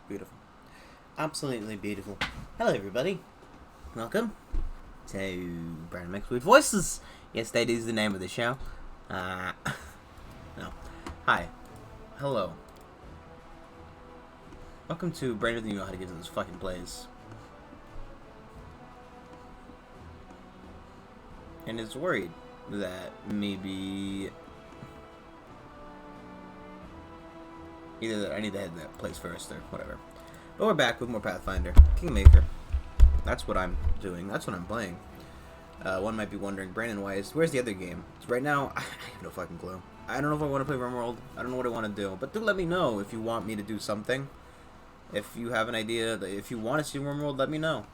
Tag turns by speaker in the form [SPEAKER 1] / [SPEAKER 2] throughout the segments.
[SPEAKER 1] Beautiful. Absolutely beautiful. Hello, everybody. Welcome to Brandon Mixed with Voices. Yes, that is the name of the show. No. Hi. Hello. Welcome to Brandon doesn't even know how to get to this fucking place. And is worried that maybe either that I need to head to that place first or whatever. But we're back with more Pathfinder. Kingmaker. That's what I'm doing. That's what I'm playing. One might be wondering, Brandon, where's the other game? So right now, I have no fucking clue. I don't know if I want to play RimWorld. I don't know what I want to do. But do let me know if you want me to do something. If you have an idea, if you want to see RimWorld, let me know.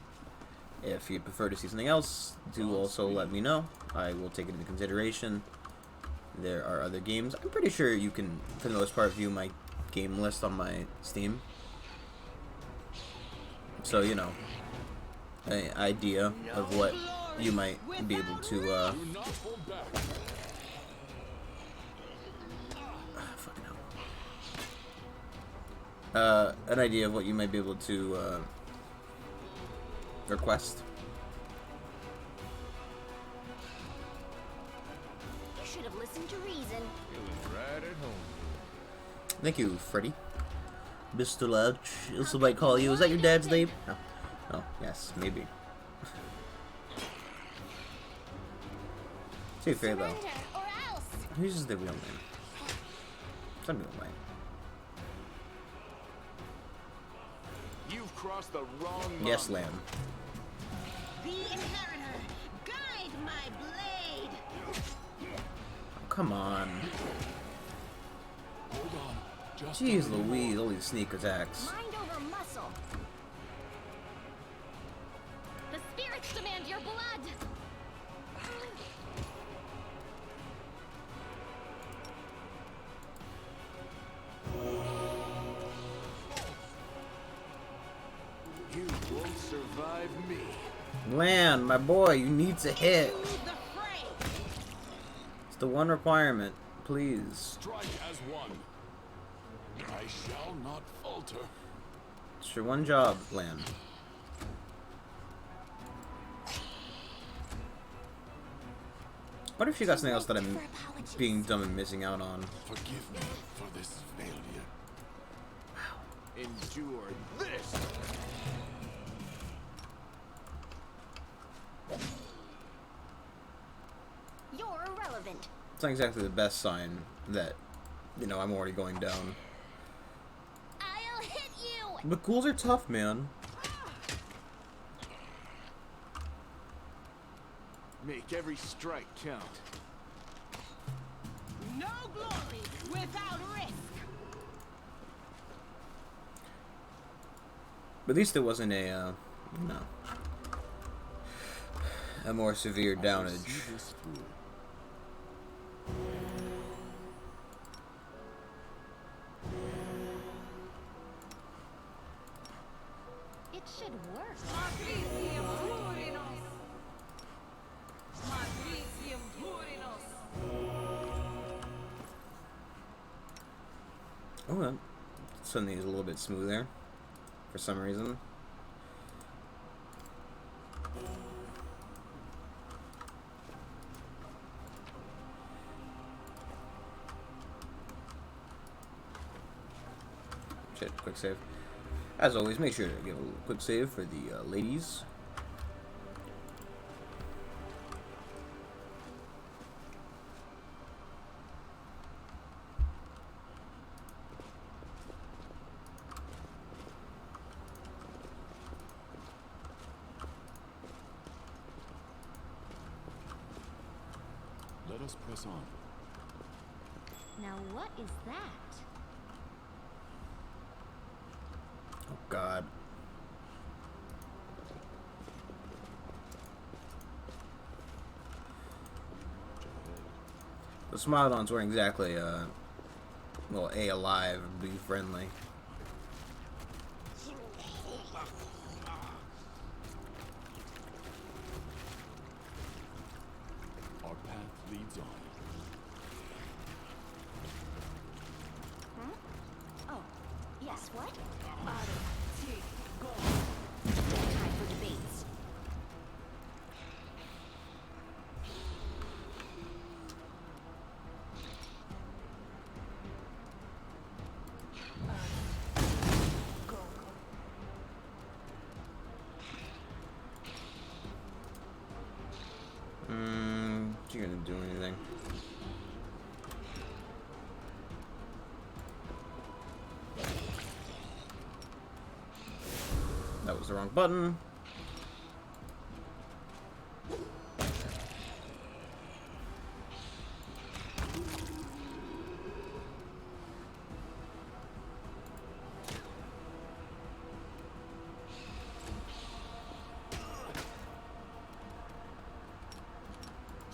[SPEAKER 1] If you prefer to see something else, do also let me know. I will take it into consideration. There are other games. I'm pretty sure you can, for the most part, view my game list on my Steam. So, you know, an idea of what you might be able to, fucking hell. An idea of what you might be able to, request.
[SPEAKER 2] You should have listened to reason.
[SPEAKER 3] It was right at home.
[SPEAKER 1] Thank you, Freddy. Mr. Ledge. This might call you. Is that your dad's name? No. Oh, yes, maybe. To be fair, though,
[SPEAKER 2] Surrender or else.
[SPEAKER 1] who's the real name? Some real name.
[SPEAKER 3] You've crossed the wrong
[SPEAKER 1] Yes,
[SPEAKER 3] line.
[SPEAKER 1] lamb.
[SPEAKER 2] The inheritor, guide my blade.
[SPEAKER 1] Oh, come on.
[SPEAKER 3] Hold on. Just
[SPEAKER 1] Jeez Louise, all these sneak attacks.
[SPEAKER 2] Mind over muscle. The spirits demand your blood.
[SPEAKER 3] You won't survive me.
[SPEAKER 1] Land, my boy, you need to hit.
[SPEAKER 2] To the fray.
[SPEAKER 1] It's the one requirement. Please.
[SPEAKER 3] Strike as one. I shall not falter.
[SPEAKER 1] It's your one job, Lamb. What if you got something else that I'm being dumb and missing out on?
[SPEAKER 3] Forgive me for this failure. Endure this.
[SPEAKER 2] You're irrelevant.
[SPEAKER 1] It's not exactly the best sign that, you know, I'm already going down.
[SPEAKER 2] I'll hit you.
[SPEAKER 1] But ghouls are tough, man.
[SPEAKER 3] Make every strike count.
[SPEAKER 2] No glory without risk.
[SPEAKER 1] But at least it wasn't a more severe
[SPEAKER 3] I will
[SPEAKER 1] downage.
[SPEAKER 3] see this through.
[SPEAKER 2] It should work.
[SPEAKER 1] Oh, that suddenly is a little bit smoother for some reason. Shit, quick save. As always, make sure to give a quick save for the ladies.
[SPEAKER 3] Let us press on.
[SPEAKER 2] Now what is that?
[SPEAKER 1] Oh God. The Smilodons weren't exactly, well, A, alive, and B, friendly.
[SPEAKER 3] Our path leads on.
[SPEAKER 2] Oh, yes. Guess what? Time for debates.
[SPEAKER 1] Is she gonna do anything? That was the wrong button.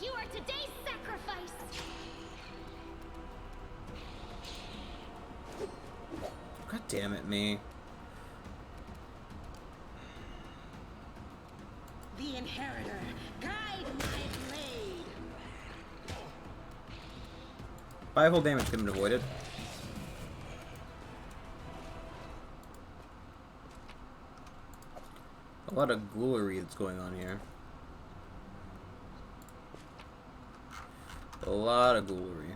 [SPEAKER 2] You are today's sacrifice.
[SPEAKER 1] God damn it, me.
[SPEAKER 4] The inheritor, guide my blade.
[SPEAKER 1] 5 whole damage couldn't avoid it. A lot of ghoulery that's going on here. A lot of ghoulery.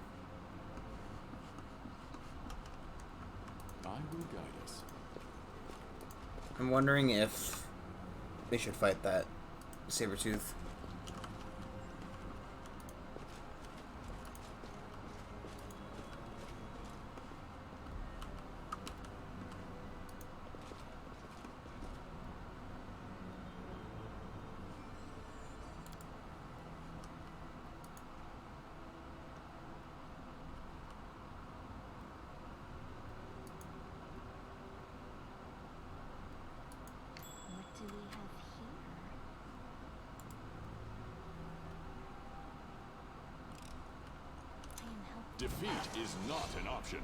[SPEAKER 3] I will guide us.
[SPEAKER 1] I'm wondering if they should fight that saber-tooth.
[SPEAKER 2] What do we have here? I am helping.
[SPEAKER 3] Defeat is not an option.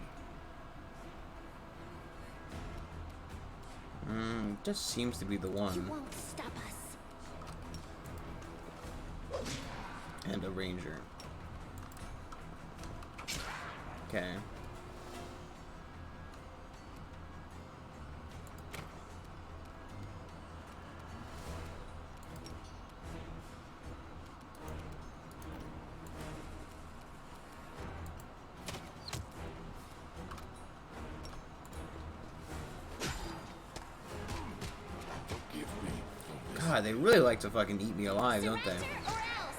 [SPEAKER 1] Just seems to be the
[SPEAKER 2] You
[SPEAKER 1] one.
[SPEAKER 2] won't stop us.
[SPEAKER 1] And a ranger. Okay.
[SPEAKER 3] Forgive me.
[SPEAKER 1] God, they really like to fucking eat me alive, don't they?
[SPEAKER 2] Surrender or else.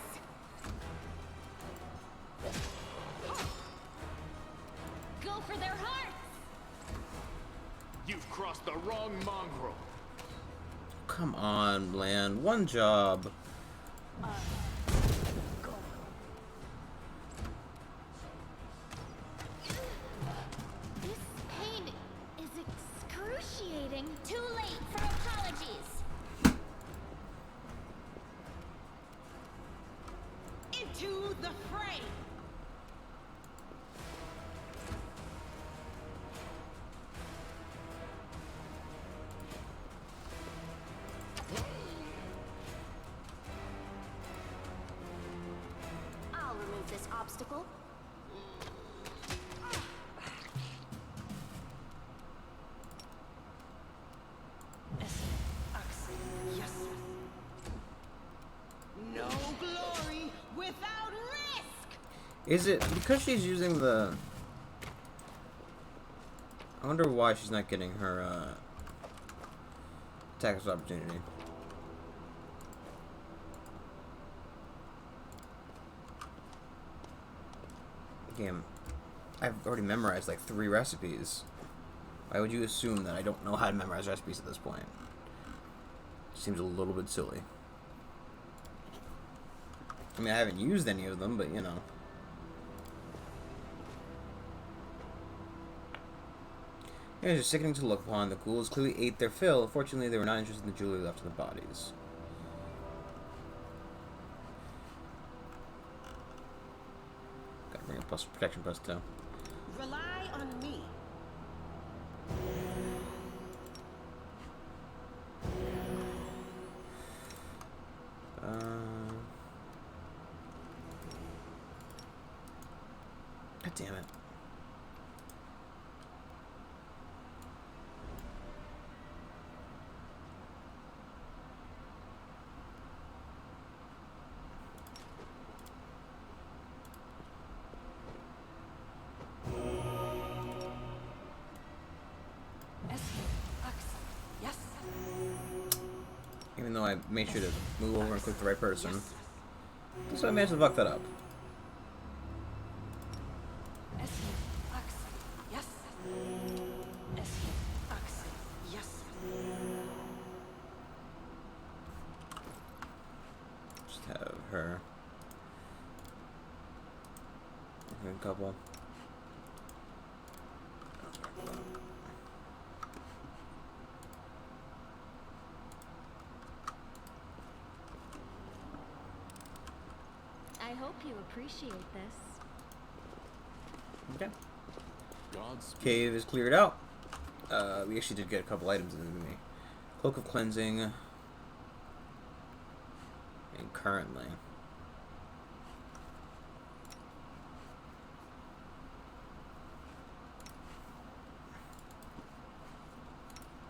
[SPEAKER 2] Go for their hearts.
[SPEAKER 3] You've crossed the wrong mongrel.
[SPEAKER 1] Come on, Bland. One job.
[SPEAKER 2] This pain is excruciating. Too late for apologies.
[SPEAKER 4] Into the fray.
[SPEAKER 2] I'll remove this obstacle.
[SPEAKER 4] Yes. No glory without risk.
[SPEAKER 1] Is it because she's using the... I wonder why she's not getting her, attack of opportunity. Damn. I've already memorized like 3 recipes. Why would you assume that I don't know how to memorize recipes at this point? Seems a little bit silly. I mean, I haven't used any of them, but you know. It was sickening to look upon. The ghouls clearly ate their fill. Fortunately, they were not interested in the jewelry left in the bodies. Gotta bring a plus protection plus 2.
[SPEAKER 4] Rely on me.
[SPEAKER 1] God damn it. Even though I made sure to move over and click the right person. So I managed to fuck that up.
[SPEAKER 4] Yes. Yes.
[SPEAKER 1] Just have her. A couple.
[SPEAKER 2] I hope you appreciate this.
[SPEAKER 1] Okay.
[SPEAKER 3] God's
[SPEAKER 1] Cave is cleared out. We actually did get a couple items in the Cloak of Cleansing. And currently.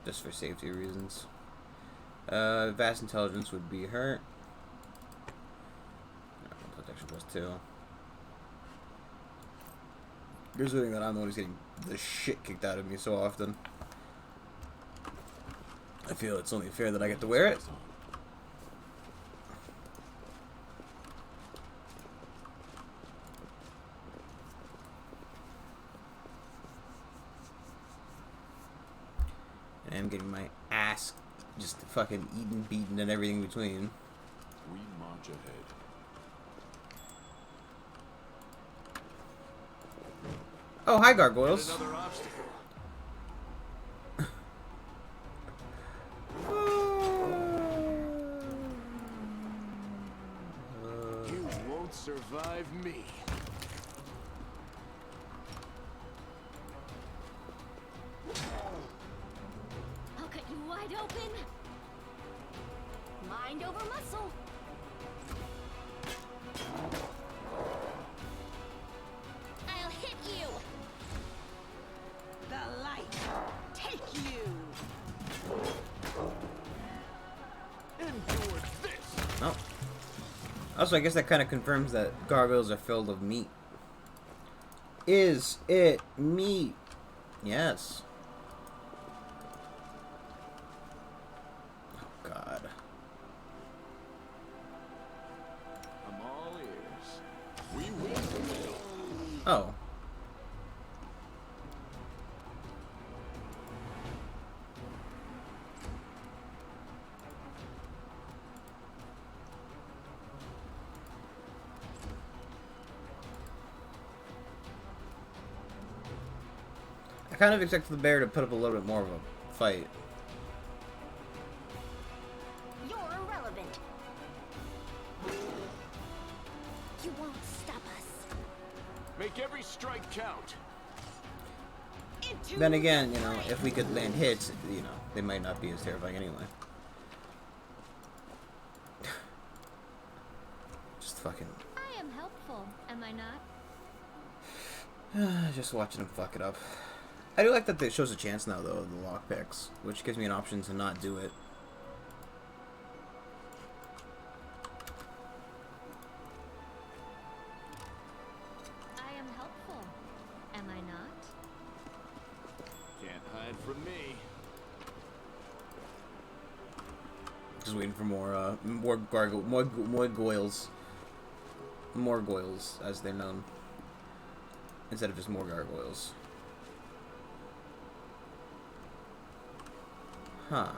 [SPEAKER 1] Just for safety reasons. Vast Intelligence would be her. Protection +2. Considering that I'm the one who's getting the shit kicked out of me so often, I feel it's only fair that I get to wear it. And I'm getting my ass just fucking eaten, beaten, and everything in between.
[SPEAKER 3] We march ahead.
[SPEAKER 1] Oh, hi, gargoyles.
[SPEAKER 3] Another obstacle. You won't survive me.
[SPEAKER 2] I'll cut you wide open. Mind over muscle. I'll hit you.
[SPEAKER 4] The light. Take you.
[SPEAKER 3] Endure this.
[SPEAKER 1] Oh. Also, I guess that kind of confirms that gargoyles are filled with meat. Is it meat? Yes. Oh, God.
[SPEAKER 3] I'm all ears. We win the middle.
[SPEAKER 1] Oh. I kind of expected the bear to put up a little bit more of a fight.
[SPEAKER 2] You're irrelevant. You won't stop us.
[SPEAKER 3] Make every strike count.
[SPEAKER 4] Into
[SPEAKER 1] Then again, you know, if we could land hits, you know, they might not be as terrifying anyway. Just fucking...
[SPEAKER 2] I am helpful, am I not?
[SPEAKER 1] just watching them fuck it up. I do like that it shows a chance now, though, of the lockpicks, which gives me an option to not do it.
[SPEAKER 2] I am helpful, am I not?
[SPEAKER 3] Can't hide from me.
[SPEAKER 1] Just waiting for more goyles. More goyles, as they're known. Instead of just more gargoyles. Huh.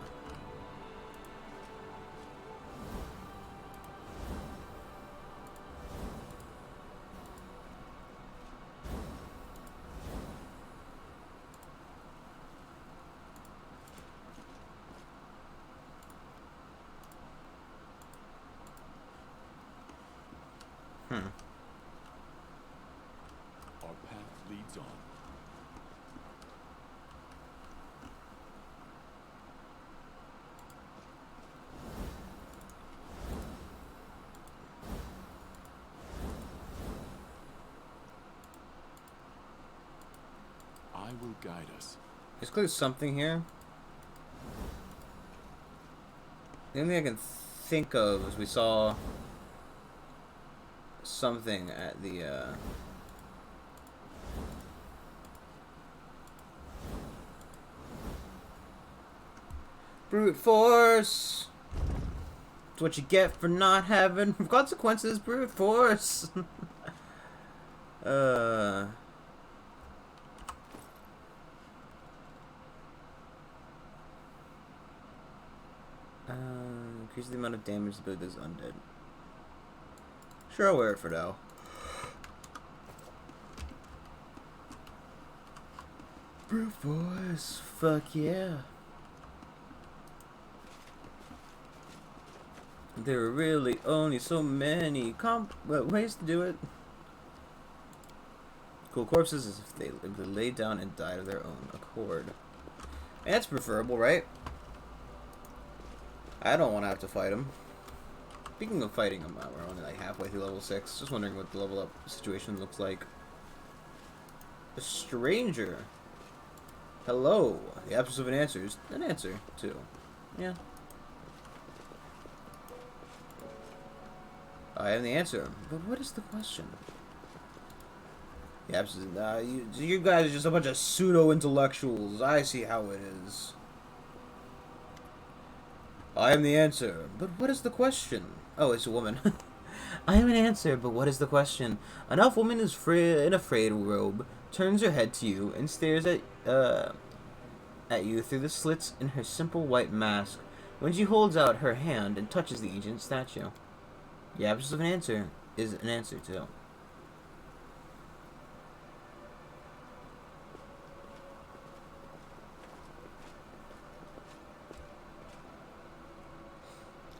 [SPEAKER 3] Our path leads on. I will guide us.
[SPEAKER 1] There's clearly something here. The only thing I can think of is we saw something at the brute force. what you get for not having consequences, brute force. Increase the amount of damage the build is undead. Sure, I'll wear it for now. Brute force, fuck yeah. There are really only so many ways to do it. Cool corpses is if they laid down and died of their own accord. And that's preferable, right? I don't want to have to fight him. Speaking of fighting him, we're only like halfway through level 6. Just wondering what the level up situation looks like. A stranger. Hello. The absence of an answer is an answer, too. Yeah. I am the answer. But what is the question? The absence you guys are just a bunch of pseudo-intellectuals. I see how it is. I am the answer. But what is the question? Oh, it's a woman. I am an answer, but what is the question? An elf woman is in a frayed robe, turns her head to you, and stares at you through the slits in her simple white mask when she holds out her hand and touches the ancient statue. The absence of an answer is an answer, too.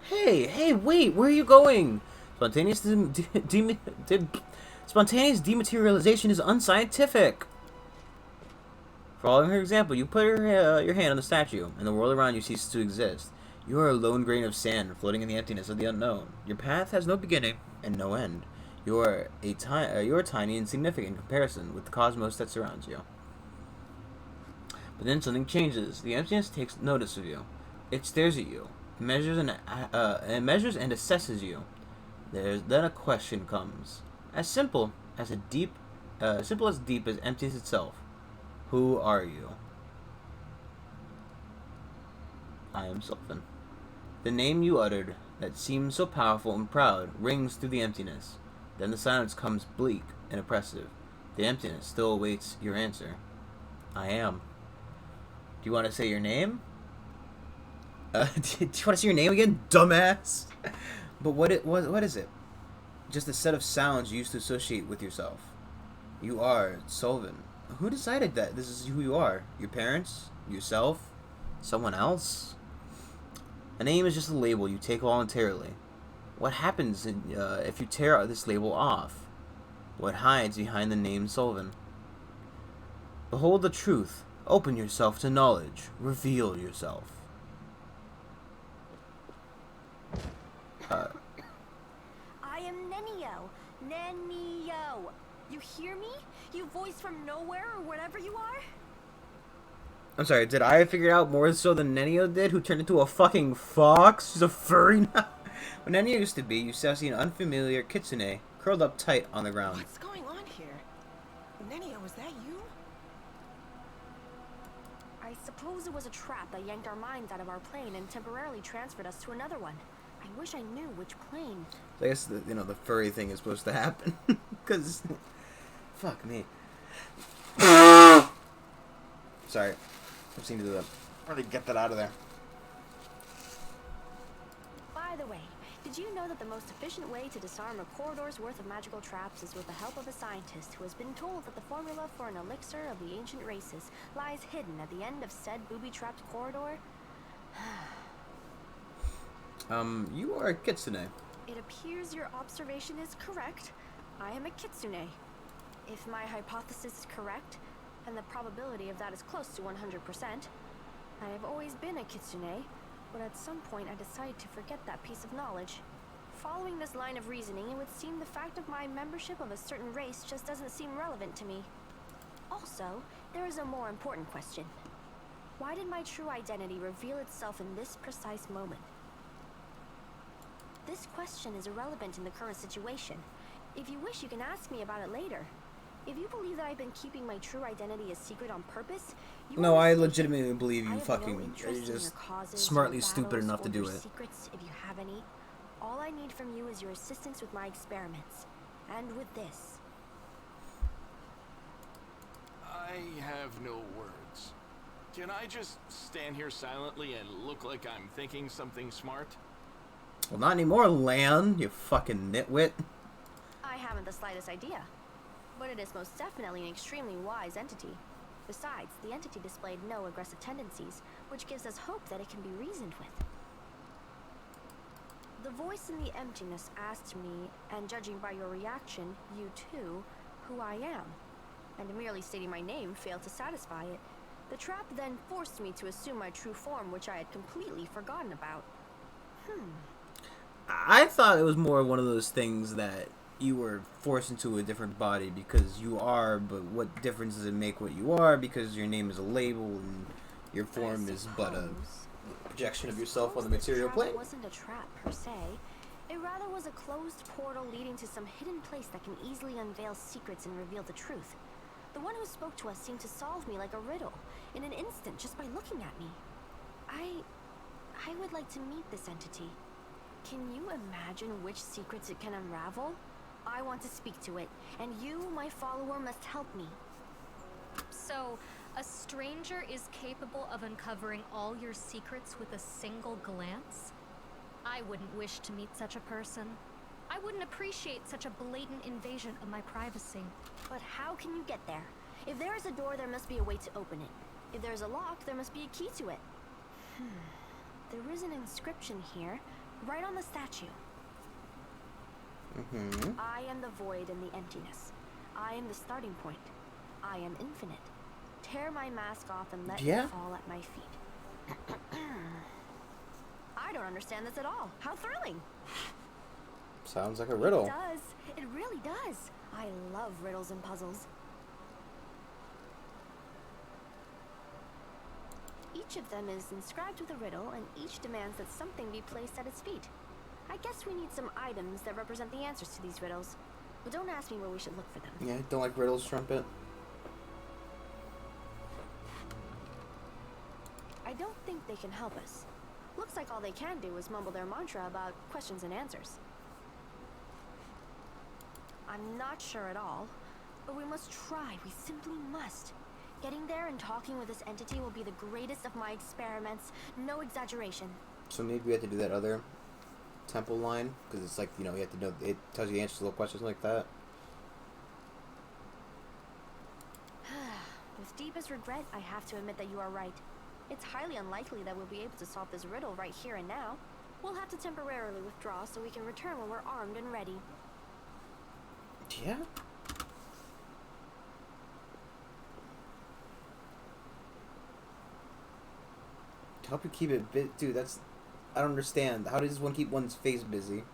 [SPEAKER 1] Hey, wait, where are you going? Spontaneous dematerialization is unscientific. Following her example, you put your hand on the statue, and the world around you ceases to exist. You are a lone grain of sand floating in the emptiness of the unknown. Your path has no beginning and no end. You are tiny and insignificant in comparison with the cosmos that surrounds you. But then something changes. The emptiness takes notice of you. It stares at you. Measures and assesses you. Then a question comes, as simple as deep as emptiness itself. Who are you? I am Sylvan. The name you uttered, that seemed so powerful and proud, rings through the emptiness. Then the silence comes bleak and oppressive. The emptiness still awaits your answer. I am. Do you want to say your name? Do you want to say your name again, dumbass? But what is it? Just a set of sounds you used to associate with yourself. You are Solvin. Who decided that this is who you are? Your parents? Yourself? Someone else? A name is just a label you take voluntarily. What happens if you tear this label off? What hides behind the name Solvin? Behold the truth. Open yourself to knowledge. Reveal yourself.
[SPEAKER 2] I am Nenio. Nenio. You hear me? You voice from nowhere or whatever you are?
[SPEAKER 1] I'm sorry, did I figure out more so than Nenio did, who turned into a fucking fox? She's a furry now. When Nenio used to be, you see an unfamiliar kitsune curled up tight on the ground.
[SPEAKER 4] What's going on here? Nenio, was that you?
[SPEAKER 2] I suppose it was a trap that yanked our minds out of our plane and temporarily transferred us to another one. I wish I knew which plane.
[SPEAKER 1] I guess the furry thing is supposed to happen, because fuck me. Sorry, I seem to really get that out of there.
[SPEAKER 2] By the way, did you know that the most efficient way to disarm a corridor's worth of magical traps is with the help of a scientist who has been told that the formula for an elixir of the ancient races lies hidden at the end of said booby-trapped corridor?
[SPEAKER 1] You are a kitsune.
[SPEAKER 2] It appears your observation is correct. I am a kitsune. If my hypothesis is correct, and the probability of that is close to 100%, I have always been a kitsune, but at some point I decided to forget that piece of knowledge. Following this line of reasoning, it would seem the fact of my membership of a certain race just doesn't seem relevant to me. Also, there is a more important question. Why did my true identity reveal itself in this precise moment? This question is irrelevant in the current situation. If you wish, you can ask me about it later. If you believe that I've been keeping my true identity a secret on purpose,
[SPEAKER 1] no, I legitimately believe you fucking are just smartly stupid enough to do it.
[SPEAKER 2] Secrets, if you have any. All I need from you is your assistance with my experiments. And with this.
[SPEAKER 3] I have no words. Can I just stand here silently and look like I'm thinking something smart?
[SPEAKER 1] Well, not anymore, Lan, you fucking nitwit.
[SPEAKER 2] I haven't the slightest idea. But it is most definitely an extremely wise entity. Besides, the entity displayed no aggressive tendencies, which gives us hope that it can be reasoned with. The voice in the emptiness asked me, and judging by your reaction, you too, who I am. And merely stating my name failed to satisfy it. The trap then forced me to assume my true form, which I had completely forgotten about.
[SPEAKER 1] I thought it was more one of those things that you were forced into a different body because you are, but what difference does it make what you are because your name is a label and your form is but a projection of yourself on the material plane?
[SPEAKER 2] It wasn't a trap per se. It rather was a closed portal leading to some hidden place that can easily unveil secrets and reveal the truth. The one who spoke to us seemed to solve me like a riddle in an instant just by looking at me. I would like to meet this entity. Can you imagine which secrets it can unravel? I want to speak to it, and you, my follower, must help me.
[SPEAKER 5] So, a stranger is capable of uncovering all your secrets with a single glance? I wouldn't wish to meet such a person. I wouldn't appreciate such a blatant invasion of my privacy.
[SPEAKER 2] But how can you get there? If there is a door, there must be a way to open it. If there's a lock, there must be a key to it. There is an inscription here, right on the statue. I am the void and the emptiness. I am the starting point. I am infinite. Tear my mask off and let me fall at my feet. I don't understand this at all. How thrilling!
[SPEAKER 1] Sounds like a riddle.
[SPEAKER 2] It does. It really does. I love riddles and puzzles. Each of them is inscribed with a riddle, and each demands that something be placed at its feet. I guess we need some items that represent the answers to these riddles. But don't ask me where we should look for them.
[SPEAKER 1] Yeah, don't like riddles, Trumpet.
[SPEAKER 2] I don't think they can help us. Looks like all they can do is mumble their mantra about questions and answers. I'm not sure at all, but we must try. We simply must. Getting there and talking with this entity will be the greatest of my experiments. No exaggeration.
[SPEAKER 1] So maybe we have to do that other temple line, because it's like, you know, you have to know, it tells you the answers to little questions like that.
[SPEAKER 2] With deepest regret, I have to admit that you are right. It's highly unlikely that we'll be able to solve this riddle right here and now. We'll have to temporarily withdraw so we can return when we're armed and ready.
[SPEAKER 1] Yeah? To help you keep it dude, that's... I don't understand. How does one keep one's face busy?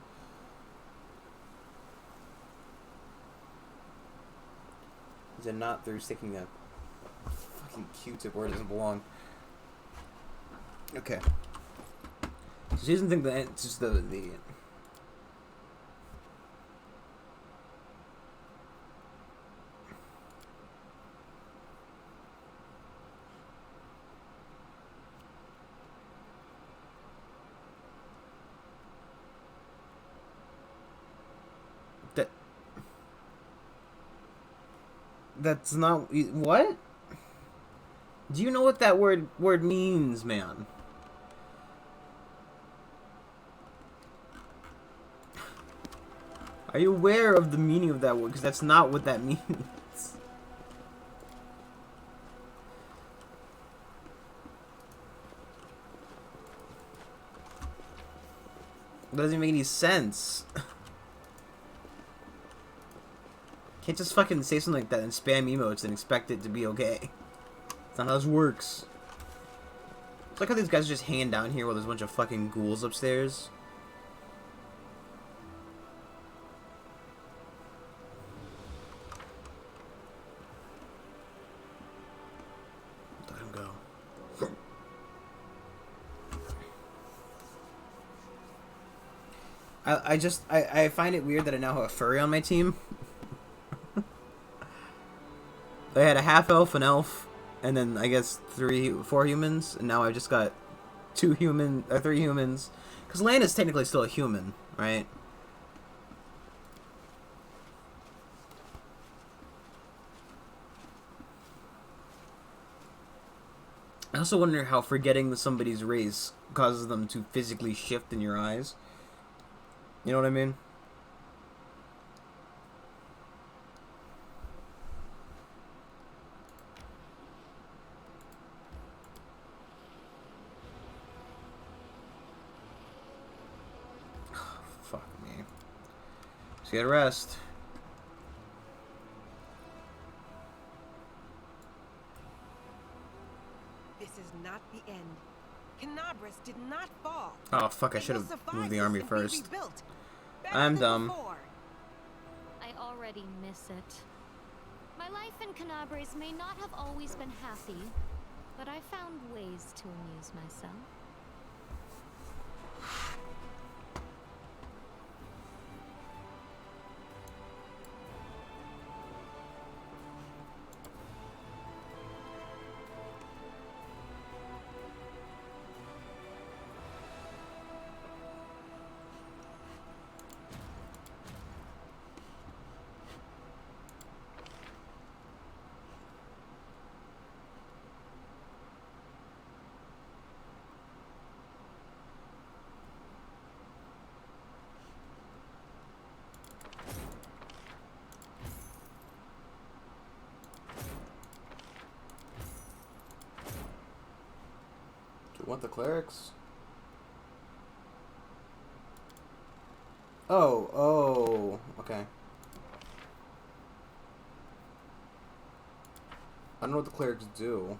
[SPEAKER 1] Is it not through sticking a fucking Q-tip where it doesn't belong? Okay. So she doesn't think that it's just the That's not... What? Do you know what that word means, man? Are you aware of the meaning of that word? Because that's not what that means. It doesn't make any sense. Can't just fucking say something like that and spam emotes and expect it to be okay. That's not how this works. It's like how these guys are just hanging down here while there's a bunch of fucking ghouls upstairs. Let him go. I find it weird that I now have a furry on my team. I had a half elf, an elf, and then I guess 4 humans, and now I've just got 3 humans. Because Lan is technically still a human. right? I also wonder how forgetting somebody's race causes them to physically shift in your eyes. You know what I mean? Fuck me. Just get a rest.
[SPEAKER 4] This is not the end. Canabras did not fall.
[SPEAKER 1] Oh fuck! I
[SPEAKER 4] It
[SPEAKER 1] should
[SPEAKER 4] will
[SPEAKER 1] have
[SPEAKER 4] survive
[SPEAKER 1] moved the
[SPEAKER 4] this
[SPEAKER 1] army
[SPEAKER 4] and be
[SPEAKER 1] first.
[SPEAKER 4] rebuilt. Better
[SPEAKER 1] I'm
[SPEAKER 4] than
[SPEAKER 1] dumb.
[SPEAKER 4] before.
[SPEAKER 5] I already miss it. My life in Canabres may not have always been happy, but I found ways to amuse myself.
[SPEAKER 1] Do you want the clerics? Oh, okay. I don't know what the clerics do.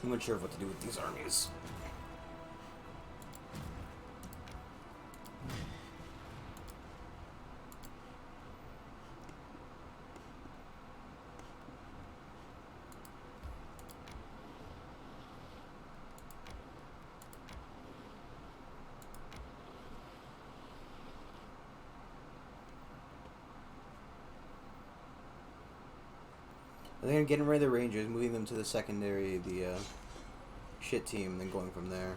[SPEAKER 1] I'm not sure what to do with these armies. I think I'm getting rid of the Rangers, moving them to the secondary, the shit team, and then going from there.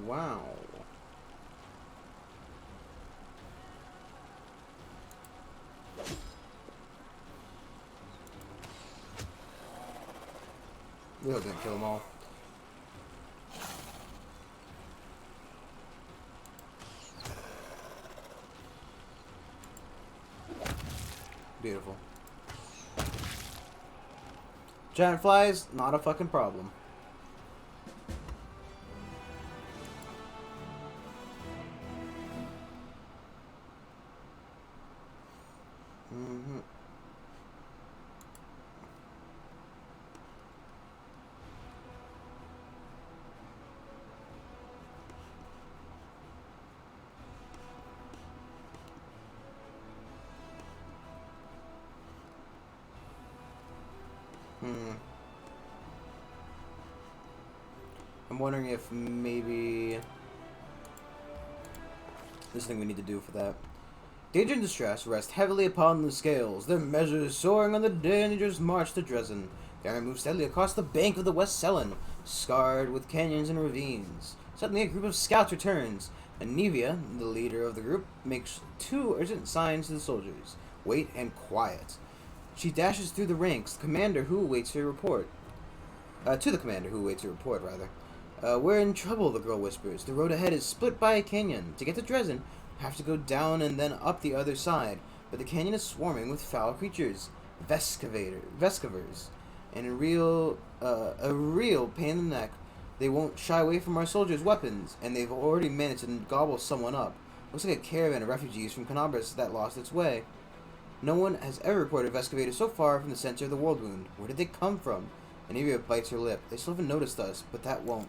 [SPEAKER 1] Wow. We're gonna kill them all. Beautiful. Giant flies, not a fucking problem. Mm-hmm. I'm wondering if maybe this thing we need to do for that. Danger and distress rest heavily upon the scales, their measures soaring on the dangerous march to Dresden. The army moves steadily across the bank of the West Selen, scarred with canyons and ravines. Suddenly a group of scouts returns. Anivia, the leader of the group, makes two urgent signs to the soldiers: wait and quiet. She dashes through the ranks. The commander who awaits her report. To the commander who awaits her report, rather. We're in trouble, the girl whispers. The road ahead is split by a canyon. To get to Dresden, have to go down and then up the other side. But the canyon is swarming with foul creatures, Vescavers, and a real pain in the neck. They won't shy away from our soldiers' weapons, and they've already managed to gobble someone up. Looks like a caravan of refugees from Canabras that lost its way. No one has ever reported Vescavators so far from the center of the world wound. Where did they come from? Anivia bites her lip. They still haven't noticed us, but that won't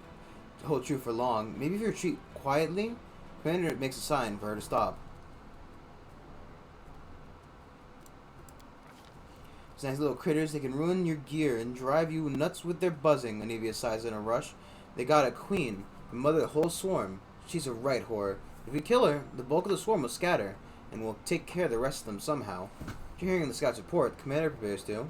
[SPEAKER 1] hold true for long. Maybe if you retreat quietly? Commander makes a sign for her to stop. These nice little critters, they can ruin your gear and drive you nuts with their buzzing, Anivia sighs in a rush. They got a queen, the mother of the whole swarm. She's a right whore. If we kill her, the bulk of the swarm will scatter, and we'll take care of the rest of them somehow. After hearing the scout's report, the commander prepares to.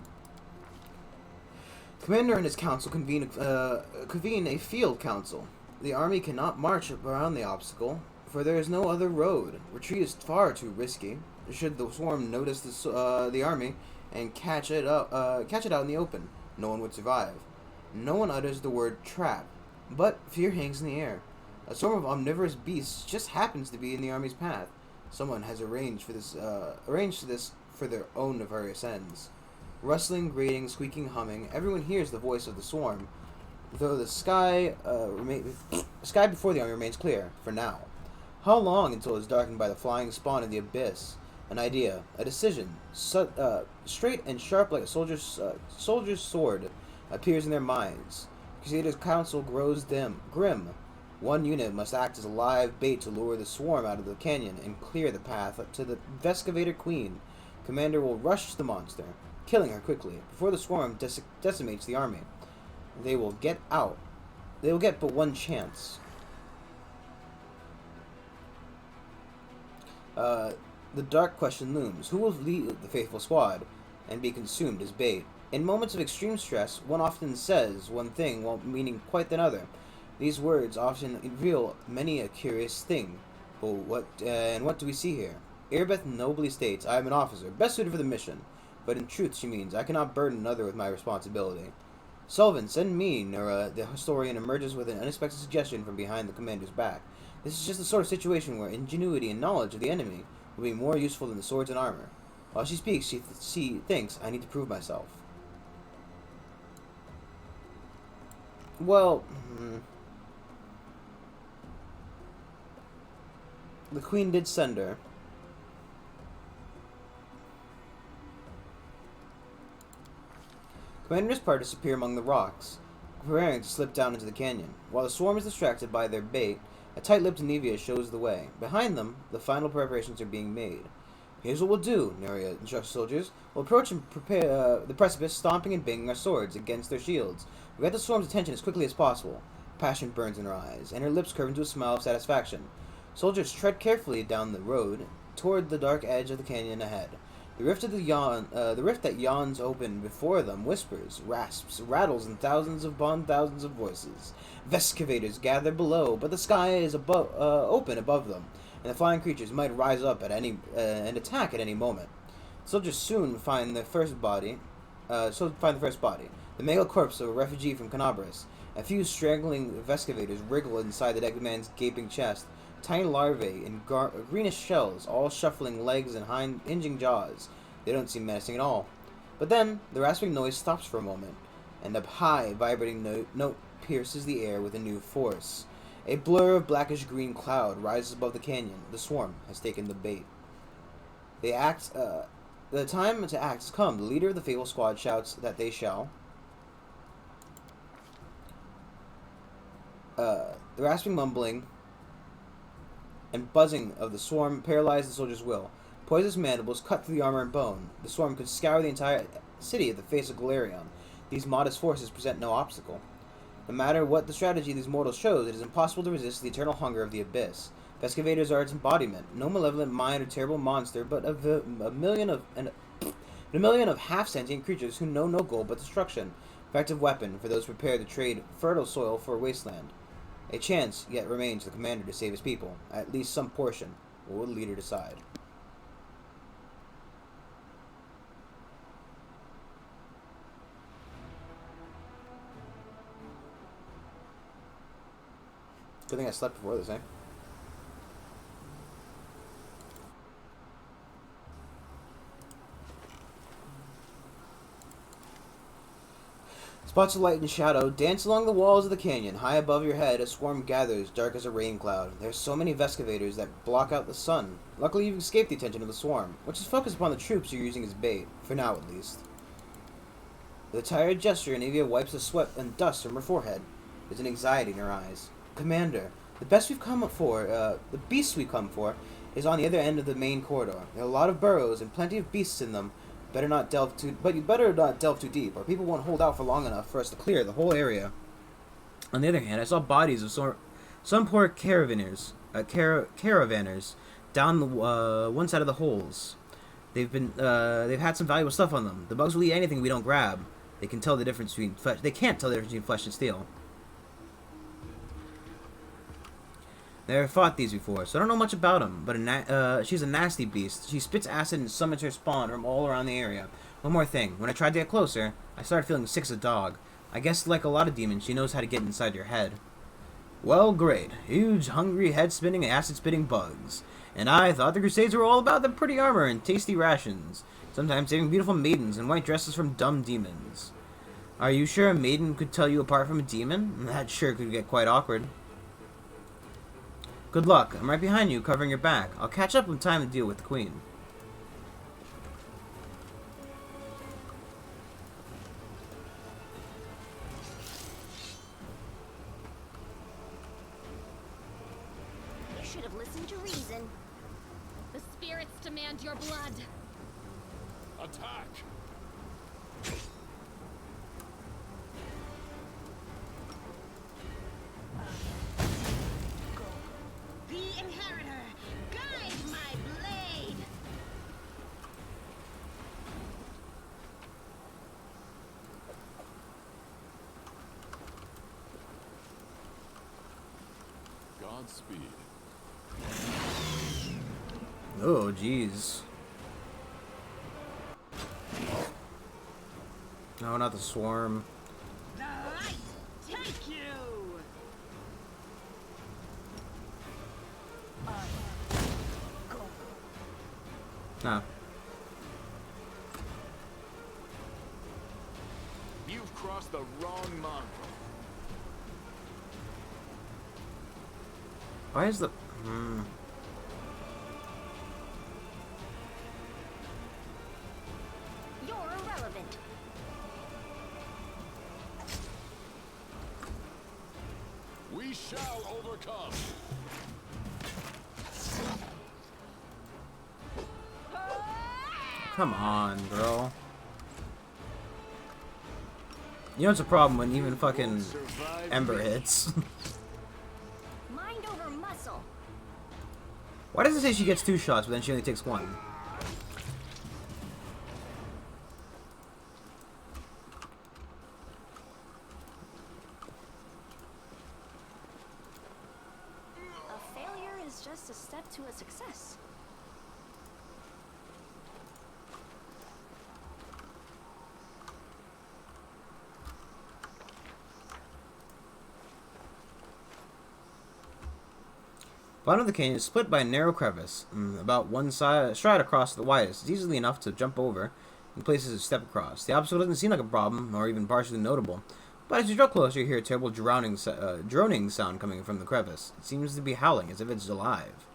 [SPEAKER 1] The commander and his council convene a field council. The army cannot march around the obstacle, for there is no other road. Retreat is far too risky. Should the swarm notice the army and catch it out in the open, no one would survive. No one utters the word trap, but fear hangs in the air. A swarm of omnivorous beasts just happens to be in the army's path. Someone has arranged for this for their own nefarious ends. Rustling, grating, squeaking, humming, everyone hears the voice of the swarm, though the sky before the army remains clear, for now. How long until it is darkened by the flying spawn of the abyss? An idea, a decision, straight and sharp like a soldier's sword, appears in their minds. Crusader's council grows grim. One unit must act as a live bait to lure the swarm out of the canyon and clear the path to the Vescavator Queen. Commander will rush the monster, killing her quickly, before the swarm decimates the army. They will get out. They will get but one chance. The dark question looms. Who will lead the faithful squad and be consumed as bait? In moments of extreme stress, one often says one thing while meaning quite another. These words often reveal many a curious thing. But what do we see here? Irbeth nobly states, I am an officer, best suited for the mission. But in truth she means, I cannot burden another with my responsibility. Sullivan, send me, Nura, the historian, emerges with an unexpected suggestion from behind the commander's back. This is just the sort of situation where ingenuity and knowledge of the enemy will be more useful than the swords and armor. While she speaks, she thinks, I need to prove myself. Well, the queen did send her. Commanders part disappear among the rocks, preparing to slip down into the canyon. While the swarm is distracted by their bait, a tight-lipped Anivia shows the way. Behind them, the final preparations are being made. Here's what we'll do, Neria instructs soldiers. We'll approach and prepare the precipice, stomping and banging our swords against their shields. We get the swarm's attention as quickly as possible. Passion burns in her eyes, and her lips curve into a smile of satisfaction. Soldiers tread carefully down the road toward the dark edge of the canyon ahead. The rift that yawns open before them whispers, rasps, rattles in thousands upon thousands of voices. Vescavators gather below, but the sky is open above them, and the flying creatures might rise up at any and attack at any moment. Soldiers soon find the first body. The male corpse of a refugee from Canabras. A few straggling Vescavators wriggle inside the dead man's gaping chest. Tiny larvae in greenish shells, all shuffling legs and hinging jaws. They don't seem menacing at all. But then, the rasping noise stops for a moment, and a high, vibrating note pierces the air with a new force. A blur of blackish-green cloud rises above the canyon. The swarm has taken the bait. The time to act has come. The leader of the faithful squad shouts that they shall. The rasping mumbling and buzzing of the swarm paralyzed the soldier's will. Poisonous mandibles cut through the armor and bone. The swarm could scour the entire city at the face of Galerion. These modest forces present no obstacle. No matter what the strategy these mortals chose, it is impossible to resist the eternal hunger of the abyss. Vescavators are its embodiment, no malevolent mind or terrible monster, but a million of half-sentient creatures who know no goal but destruction. Effective weapon for those prepared to trade fertile soil for a wasteland. A chance yet remains for the commander to save his people, at least some portion. What will the leader decide? Good thing I slept before this, eh? Spots of light and shadow dance along the walls of the canyon. High above your head, a swarm gathers, dark as a rain cloud. There are so many excavators that block out the sun. Luckily, you've escaped the attention of the swarm, which is focused upon the troops you're using as bait, for now at least. With a tired gesture, Anivia wipes the sweat and dust from her forehead. There's an anxiety in her eyes. Commander, the beast we've come for, is on the other end of the main corridor. There are a lot of burrows and plenty of beasts in them. You better not delve too deep, or people won't hold out for long enough for us to clear the whole area. On the other hand, I saw bodies of some poor caravanners down the one side of the holes. They've had some valuable stuff on them. The bugs will eat anything we don't grab. They can't tell the difference between flesh and steel. Never fought these before, so I don't know much about them, but she's a nasty beast. She spits acid and summons her spawn from all around the area. One more thing, when I tried to get closer, I started feeling sick as a dog. I guess like a lot of demons, she knows how to get inside your head. Well, great. Huge, hungry, head-spinning, acid-spitting bugs. And I thought the Crusades were all about the pretty armor and tasty rations, sometimes saving beautiful maidens in white dresses from dumb demons. Are you sure a maiden could tell you apart from a demon? That sure could get quite awkward. Good luck. I'm right behind you, covering your back. I'll catch up in time to deal with the Queen.
[SPEAKER 2] You should have listened to reason.
[SPEAKER 5] The spirits demand your blood.
[SPEAKER 3] Attack!
[SPEAKER 4] The Inheritor, guide my blade!
[SPEAKER 3] Godspeed.
[SPEAKER 1] Oh, jeez. No, not the swarm.
[SPEAKER 4] The light take you!
[SPEAKER 1] Nah.
[SPEAKER 3] You've crossed the wrong monk.
[SPEAKER 1] Why is the...
[SPEAKER 2] You're irrelevant.
[SPEAKER 3] We shall overcome.
[SPEAKER 1] Come on, bro. You know it's a problem when even fucking Ember hits.
[SPEAKER 2] Mind over muscle.
[SPEAKER 1] Why does it say she gets 2 shots, but then she only takes 1?
[SPEAKER 2] A failure is just a step to a success.
[SPEAKER 1] Bottom of the canyon is split by a narrow crevice, about one stride across the widest. It's easily enough to jump over in places to step across. The obstacle doesn't seem like a problem, or even partially notable, but as you draw closer, you hear a terrible droning sound coming from the crevice. It seems to be howling, as if it's alive.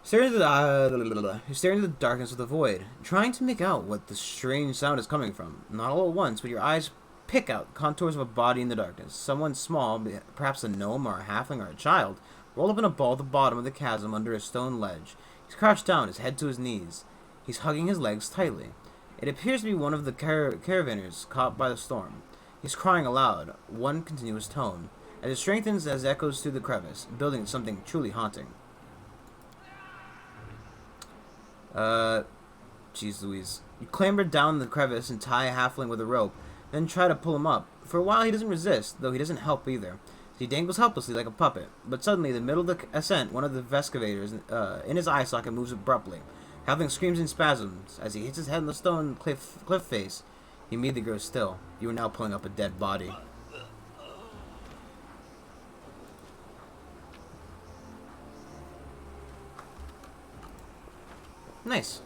[SPEAKER 1] Staring into the darkness of the void, trying to make out what the strange sound is coming from. Not all at once, but your eyes pick out contours of a body in the darkness. Someone small, perhaps a gnome or a halfling or a child, rolled up in a ball at the bottom of the chasm under a stone ledge. He's crouched down, his head to his knees. He's hugging his legs tightly. It appears to be one of the caravanners caught by the storm. He's crying aloud, one continuous tone, as it strengthens as echoes through the crevice, building something truly haunting. Jeez Louise. You clamber down the crevice and tie a halfling with a rope, then try to pull him up. For a while, he doesn't resist, though he doesn't help either. He dangles helplessly like a puppet. But suddenly, in the middle of the ascent, one of the excavators in his eye socket moves abruptly. Halfling screams in spasms. As he hits his head on the stone cliff face, he immediately grows still. You are now pulling up a dead body. Nice.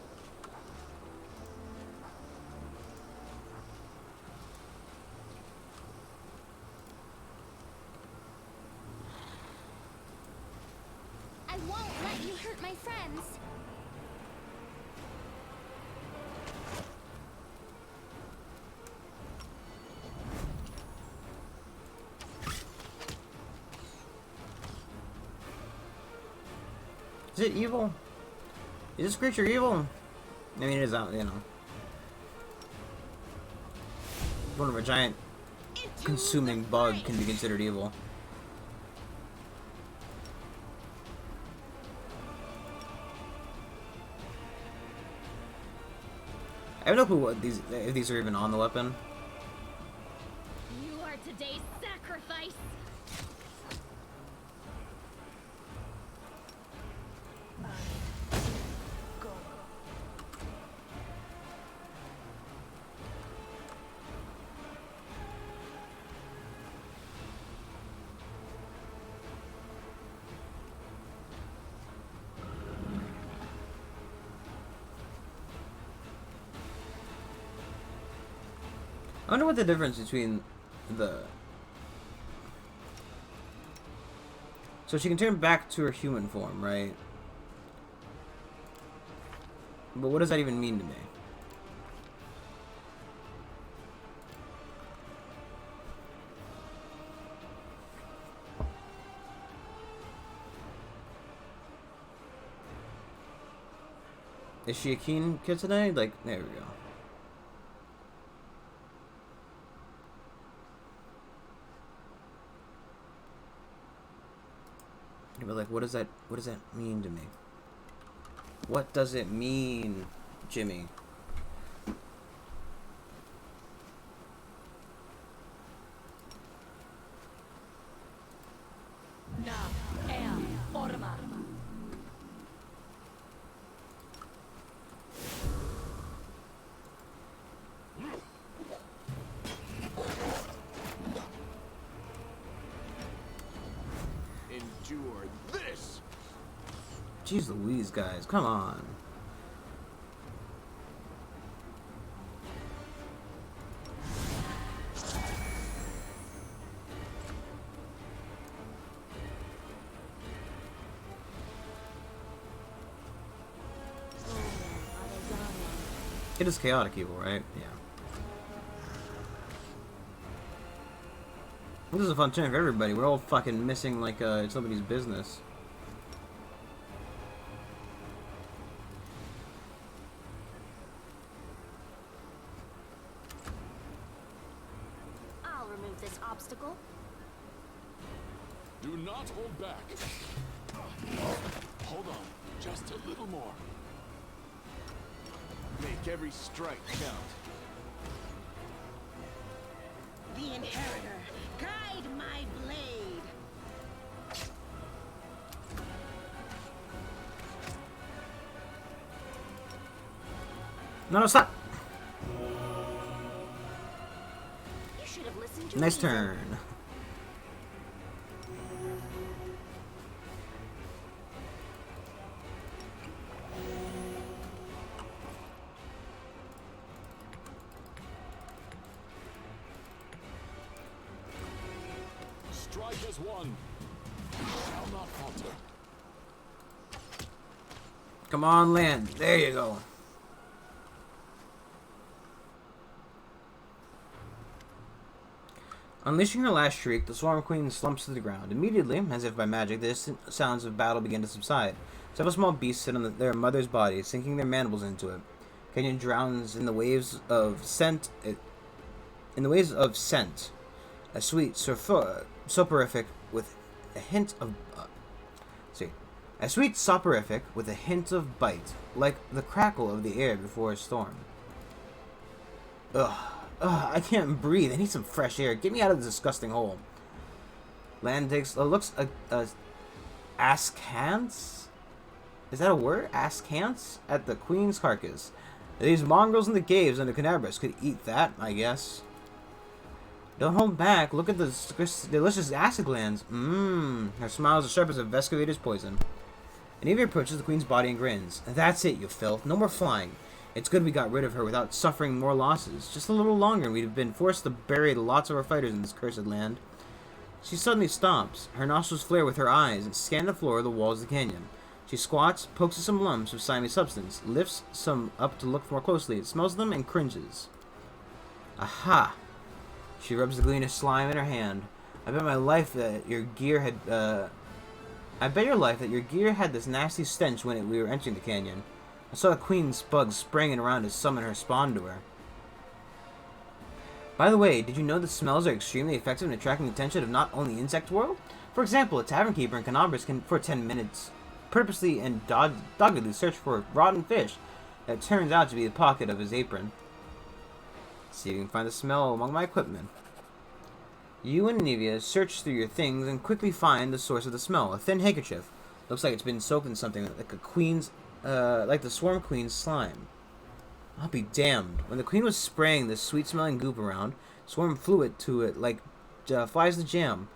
[SPEAKER 2] I won't let you hurt my friends.
[SPEAKER 1] Is it evil? Is this creature evil? I mean, it is out, One of a giant consuming bug can be considered evil. I have no clue if these are even on the weapon.
[SPEAKER 5] You are today's sacrifice.
[SPEAKER 1] I wonder what the difference between the... So she can turn back to her human form, right? But what does that even mean to me? Is she a keen kitsune? Like, there we go. But like, what does that mean to me? What does it mean, Jimmy?
[SPEAKER 3] Endure this.
[SPEAKER 1] Jeez Louise, guys, come on. It is chaotic evil, right? Yeah. This is a fun turn for everybody. We're all fucking missing like it's somebody's business.
[SPEAKER 2] I'll remove this obstacle.
[SPEAKER 3] Do not hold back. Hold on, just a little more. Make every strike count.
[SPEAKER 4] The Inheritor, guide my blade.
[SPEAKER 1] No, stop!
[SPEAKER 2] You should have listened to
[SPEAKER 1] Nice
[SPEAKER 2] reason.
[SPEAKER 1] turn.
[SPEAKER 3] Strike as one. Shall not falter.
[SPEAKER 1] Come on, land. There you go. Unleashing her last shriek, the Swarm Queen slumps to the ground. Immediately, as if by magic, the distant sounds of battle begin to subside. Several small beasts sit on their mother's body, sinking their mandibles into it. Canyon drowns in the waves of scent. A sweet soporific with a hint of a sweet soporific with a hint of bite, like the crackle of the air before a storm. Ugh, Ugh, I can't breathe. I need some fresh air. Get me out of this disgusting hole. Land takes looks askance. Is that a word? Askance at the queen's carcass. These mongrels in the caves under Canabras could eat that, I guess. Don't hold back. Look at the delicious acid glands. Mmm. Her smile is as sharp as a Vescavator's poison. Anivia approaches the queen's body and grins. That's it, you filth. No more flying. It's good we got rid of her without suffering more losses. Just a little longer and we'd have been forced to bury lots of our fighters in this cursed land. She suddenly stops. Her nostrils flare with her eyes and scan the floor of the walls of the canyon. She squats, pokes at some lumps of slimy substance, lifts some up to look more closely, smells them, and cringes. Aha! She rubs the gleam of slime in her hand. I bet my life that your gear had, I bet your life that your gear had this nasty stench when we were entering the canyon. I saw the queen's bugs spraying around to summon her spawn to her. By the way, did you know that smells are extremely effective in attracting the attention of not only the insect world? For example, a tavern keeper in Canabras can, for 10 minutes, purposely and doggedly search for rotten fish that turns out to be the pocket of his apron. See if you can find the smell among my equipment. You and Anivia search through your things and quickly find the source of the smell, a thin handkerchief. Looks like it's been soaked in something like a queen's, like the swarm queen's slime. I'll be damned. When the queen was spraying this sweet-smelling goop around, swarm flew it to it like flies to jam.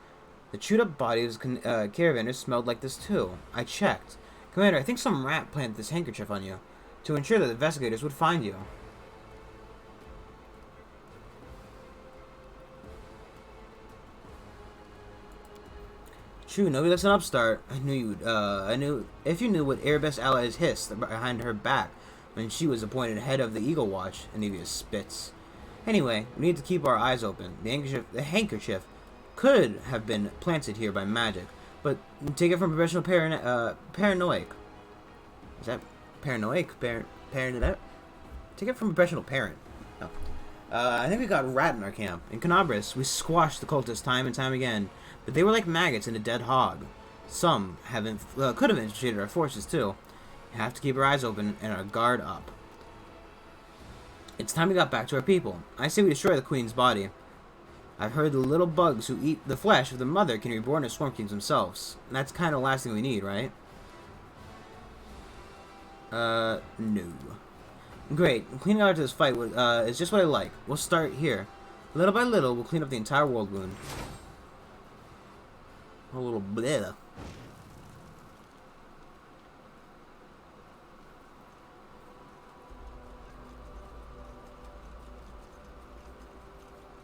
[SPEAKER 1] The chewed-up body of caravanners smelled like this too. I checked. Commander, I think some rat planted this handkerchief on you to ensure that the investigators would find you. True, nobody likes an upstart. I knew if you knew what Erebus allies hissed behind her back when she was appointed head of the Eagle Watch, Anivia spits. Anyway, we need to keep our eyes open. The handkerchief could have been planted here by magic, but take it from professional paranoic. Is that paranoic? Paranoid? Take it from a professional parent. Oh. I think we got a rat in our camp. In Canabras, we squashed the cultists time and time again, but they were like maggots in a dead hog. Some could have infiltrated our forces too. We have to keep our eyes open and our guard up. It's time we got back to our people. I say we destroy the queen's body. I've heard the little bugs who eat the flesh of the mother can reborn as Swarm Kings themselves. And that's kind of the last thing we need, right? No. Great. Cleaning out to this fight is just what I like. We'll start here. Little by little, we'll clean up the entire world wound. A little bleh.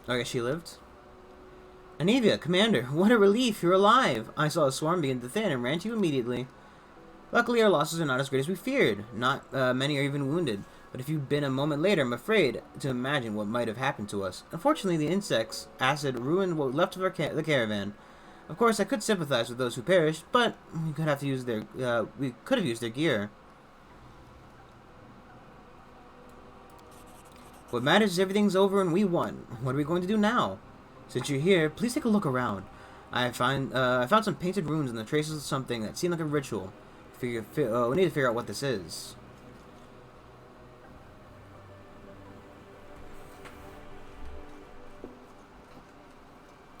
[SPEAKER 1] I guess she lived. Anivia, Commander, what a relief, you're alive! I saw a swarm begin to thin and ran to you immediately. Luckily, our losses are not as great as we feared. Not many are even wounded. But if you'd been a moment later, I'm afraid to imagine what might have happened to us. Unfortunately, the insects' acid ruined what left of the caravan. Of course, I could sympathize with those who perished, but we could have used their gear. What matters is everything's over and we won. What are we going to do now? Since you're here, please take a look around. I found some painted runes and the traces of something that seemed like a ritual. We need to figure out what this is.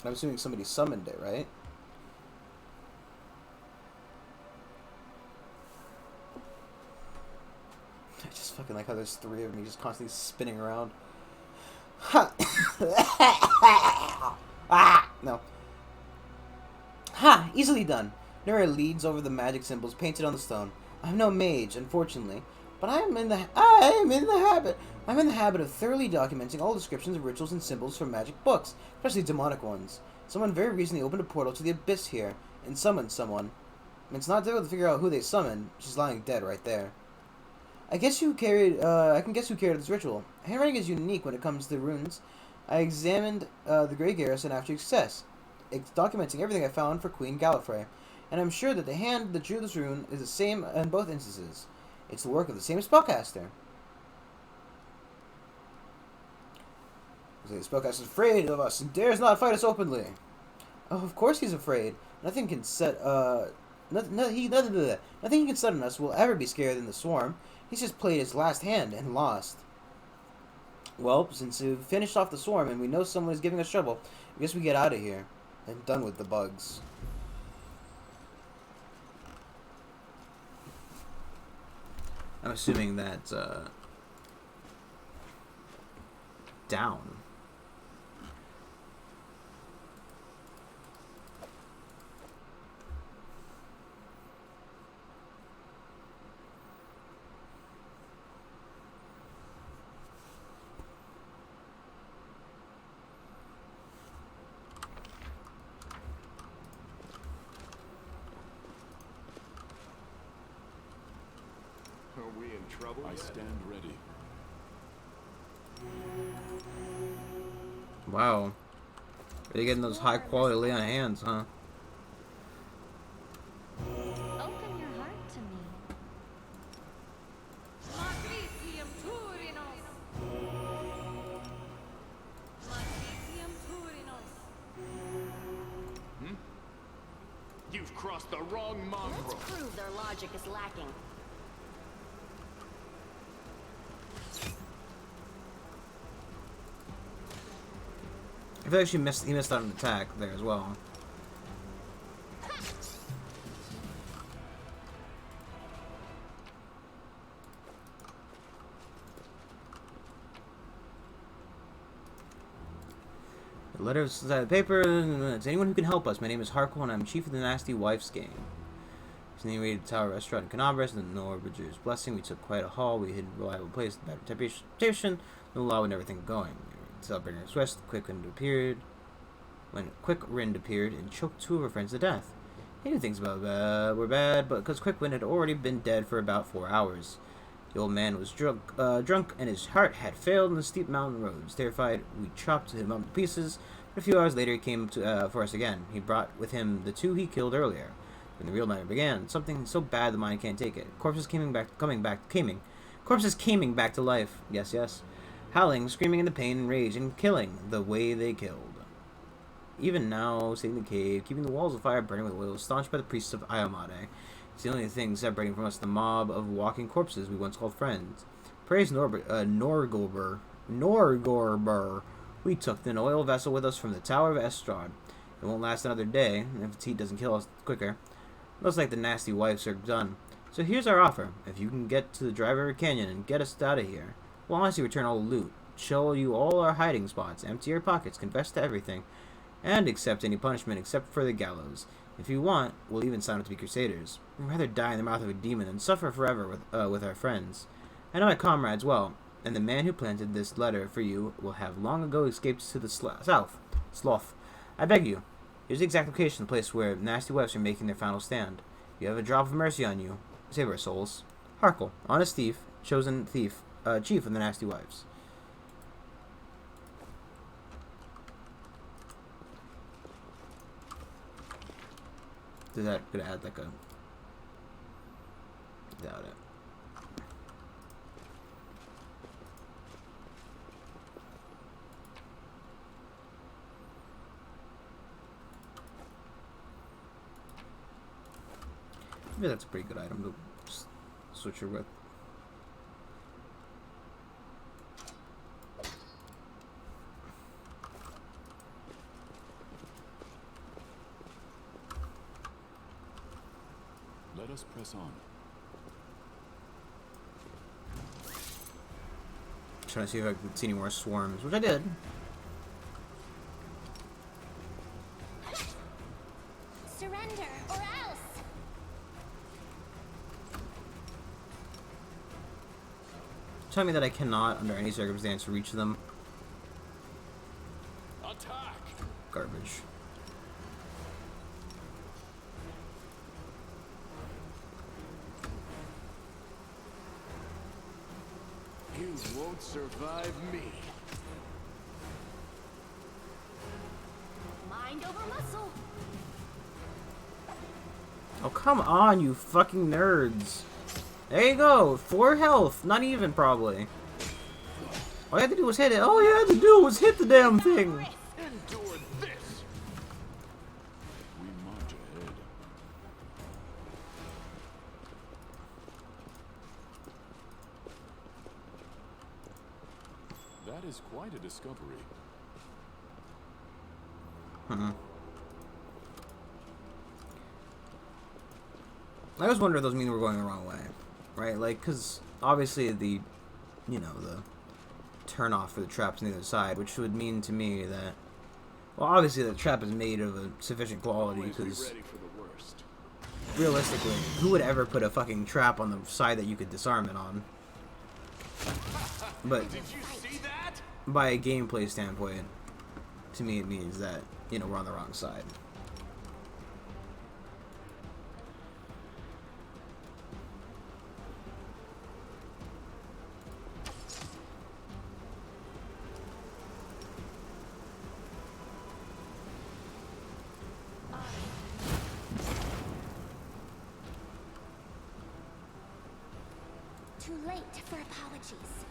[SPEAKER 1] I'm assuming somebody summoned it, right? I just fucking like how there's three of me just constantly spinning around. Ha! Ah! No. Ha! Easily done. Nura leads over the magic symbols painted on the stone. I'm no mage, unfortunately, but I'm in the habit of thoroughly documenting all descriptions of rituals and symbols from magic books, especially demonic ones. Someone very recently opened a portal to the abyss here and summoned someone. It's not difficult to figure out who they summoned. She's lying dead right there. I can guess who carried this ritual. Handwriting is unique when it comes to runes. I examined the Grey Garrison after success. It's documenting everything I found for Queen Gallifrey, and I'm sure that the hand that drew this rune is the same in both instances. It's the work of the same spellcaster. The spellcaster is afraid of us and dares not fight us openly. Oh, of course he's afraid. Nothing can set nothing he can set on us will ever be scarier than the swarm. He's just played his last hand and lost. Well, since we've finished off the swarm and we know someone is giving us trouble, I guess we get out of here. And done with the bugs. I'm assuming that, down.
[SPEAKER 3] Are we in trouble?
[SPEAKER 6] I stand ready.
[SPEAKER 1] Wow. Really getting those high quality Leon hands, huh?
[SPEAKER 5] Open your heart to me.
[SPEAKER 7] Matricium Turinos. Matricium Turinos.
[SPEAKER 3] You've crossed the wrong mongrel.
[SPEAKER 2] Let's prove their logic is lacking.
[SPEAKER 1] I feel like he missed out an attack there as well. The letter is inside the paper. It's anyone who can help us. My name is Harkle and I'm chief of the Nasty Wife's gang. His name raided the Tower Restaurant in Canabras and the Norberger's blessing. We took quite a haul. We hid a reliable place, bad reputation, no law and everything going. Celebrating our quest, when Quick Wind appeared and choked two of our friends to death. He knew things about were bad, but because Quick Wind had already been dead for about 4 hours. The old man was drunk, and his heart had failed on the steep mountain roads. Terrified, we chopped him up to pieces, but a few hours later he came for us again. He brought with him the two he killed earlier. When the real nightmare began, something so bad the mind can't take it. Corpses coming back to life. Yes, yes. Howling, screaming in the pain and rage, and killing the way they killed. Even now, sitting in the cave, keeping the walls of fire burning with oil, staunched by the priests of Iomade. It's the only thing separating from us the mob of walking corpses we once called friends. Praise Norgorber. We took an oil vessel with us from the Tower of Estrad. It won't last another day, if its heat doesn't kill us quicker. Looks like the nasty wives are done. So here's our offer. If you can get to the Dry River Canyon and get us out of here, we'll honestly return all the loot, show you all our hiding spots, empty your pockets, confess to everything, and accept any punishment except for the gallows. If you want, we'll even sign up to be crusaders. We'd rather die in the mouth of a demon than suffer forever with our friends. I know my comrades well, and the man who planted this letter for you will have long ago escaped to the south. Sloth. I beg you, here's the exact location of the place where nasty wives are making their final stand. You have a drop of mercy on you. Save our souls. Harkle, honest thief, chosen thief, chief of the nasty wives. Is that gonna add like a... Doubt it. Maybe that's a pretty good item to switch her with.
[SPEAKER 6] Let us press on.
[SPEAKER 1] Trying to see if I can see any more swarms, which I did.
[SPEAKER 2] Surrender, or else!
[SPEAKER 1] Tell me that I cannot, under any circumstance, reach them.
[SPEAKER 3] Attack!
[SPEAKER 1] Garbage.
[SPEAKER 3] You won't survive me.
[SPEAKER 2] Mind over muscle.
[SPEAKER 1] Oh, come on, you fucking nerds. There you go. 4 health. Not even, probably. All you had to do was hit it. All you had to do was hit the damn thing.
[SPEAKER 3] Endure this.
[SPEAKER 6] We march ahead. That That is quite a discovery.
[SPEAKER 1] I always wonder if those mean we're going the wrong way, right? Like, because obviously the turn off for the traps on the other side, which would mean to me that, well, obviously the trap is made of a sufficient quality,
[SPEAKER 6] Always be
[SPEAKER 1] because
[SPEAKER 6] ready for the worst.
[SPEAKER 1] realistically, who would ever put a fucking trap on the side that you could disarm it on? But
[SPEAKER 3] Did you see that?
[SPEAKER 1] by a gameplay standpoint, to me it means that, we're on the wrong side.
[SPEAKER 2] Too late for apologies.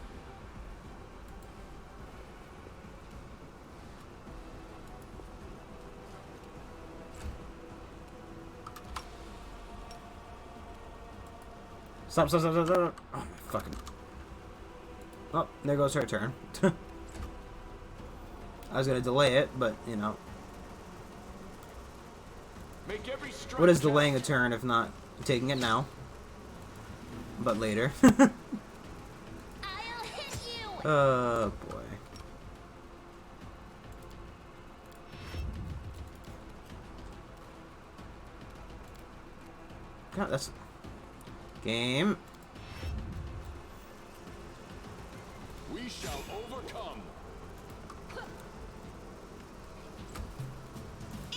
[SPEAKER 1] Stop. Oh, my fucking... Oh, there goes her turn. I was gonna delay it, but,
[SPEAKER 3] Make every strike
[SPEAKER 1] what is
[SPEAKER 3] count.
[SPEAKER 1] delaying a turn if not taking it now? But later.
[SPEAKER 2] I'll hit you!
[SPEAKER 1] Oh, boy. God, that's... Game.
[SPEAKER 3] We shall overcome.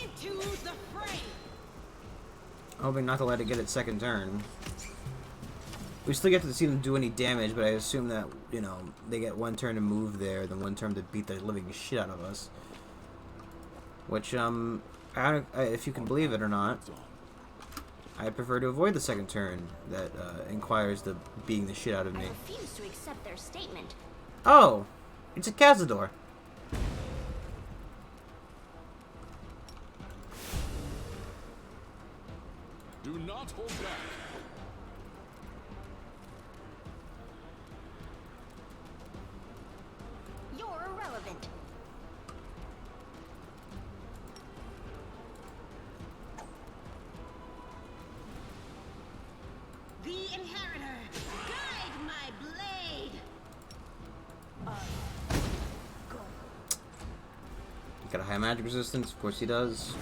[SPEAKER 4] Into the fray!
[SPEAKER 1] Hoping not to let it get its second turn. We still get to see them do any damage, but I assume that, they get one turn to move there, then one turn to beat the living shit out of us. Which, if you can believe it or not, I prefer to avoid the second turn that inquires the beating the shit out of me.
[SPEAKER 2] I refuse to accept their statement.
[SPEAKER 1] Oh! It's a Cazador.
[SPEAKER 6] Do not hold back.
[SPEAKER 2] You're irrelevant.
[SPEAKER 4] The Inheritor! Guide my blade!
[SPEAKER 1] Got a high magic resistance, of course he does.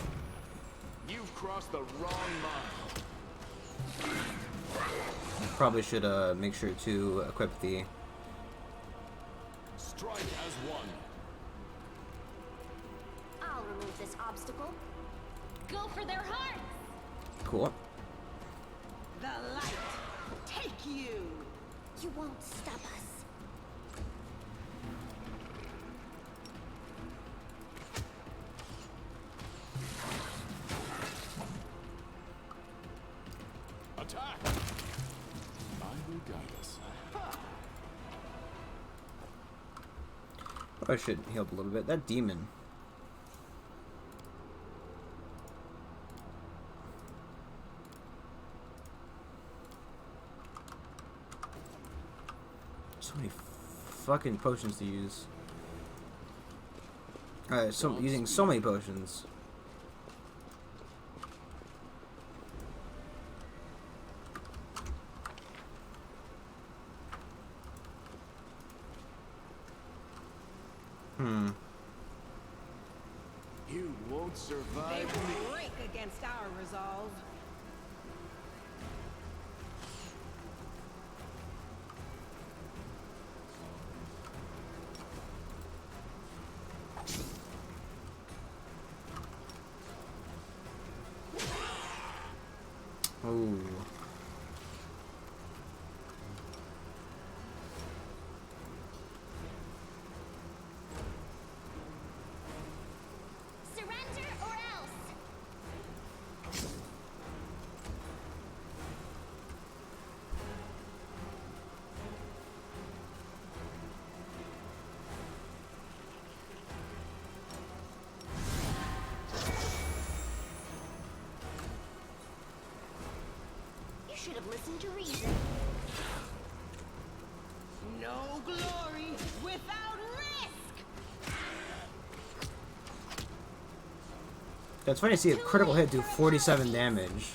[SPEAKER 3] You've crossed the wrong line.
[SPEAKER 1] Probably should make sure to equip the...
[SPEAKER 3] Strike as one.
[SPEAKER 2] I'll remove this obstacle.
[SPEAKER 7] Go for their hearts!
[SPEAKER 1] Cool.
[SPEAKER 4] The light! Take you!
[SPEAKER 2] You won't stop us.
[SPEAKER 3] Attack.
[SPEAKER 6] I will guide us.
[SPEAKER 1] I should heal up a little bit. That demon. So many fucking potions to use. Alright, so using so many potions.
[SPEAKER 3] You won't
[SPEAKER 4] They
[SPEAKER 3] survive me.
[SPEAKER 4] will break against our resolve.
[SPEAKER 1] Oh.
[SPEAKER 2] Surrender or else. You should have listened to reason.
[SPEAKER 4] No glory without risk!
[SPEAKER 1] That's funny to see a critical hit do 47 damage.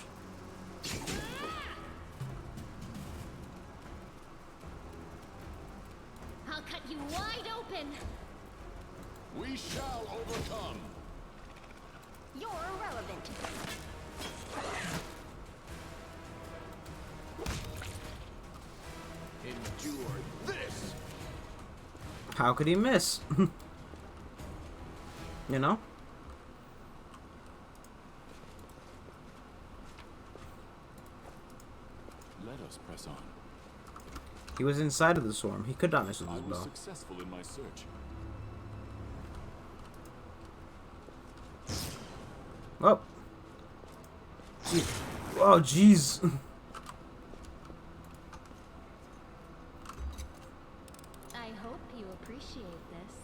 [SPEAKER 7] I'll cut you wide open.
[SPEAKER 6] We shall overcome.
[SPEAKER 2] You're irrelevant.
[SPEAKER 3] Endure this.
[SPEAKER 1] How could he miss? You know?
[SPEAKER 6] Let us press on.
[SPEAKER 1] He was inside of the swarm. He could not miss with
[SPEAKER 6] I
[SPEAKER 1] his
[SPEAKER 6] was
[SPEAKER 1] bow.
[SPEAKER 6] successful in my search.
[SPEAKER 1] Oh. Gee. Oh, jeez.
[SPEAKER 7] I hope you appreciate this.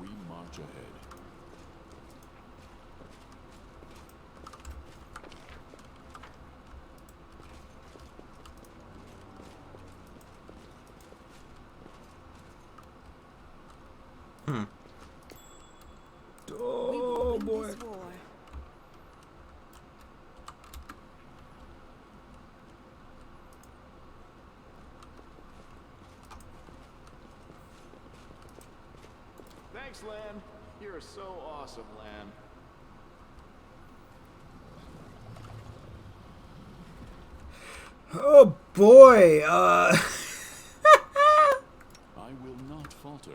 [SPEAKER 6] We march ahead.
[SPEAKER 4] We will
[SPEAKER 1] Oh,
[SPEAKER 4] win
[SPEAKER 1] boy.
[SPEAKER 4] this war.
[SPEAKER 3] Thanks, Lan. You're so awesome, Lan.
[SPEAKER 1] Oh, boy.
[SPEAKER 6] I will not falter.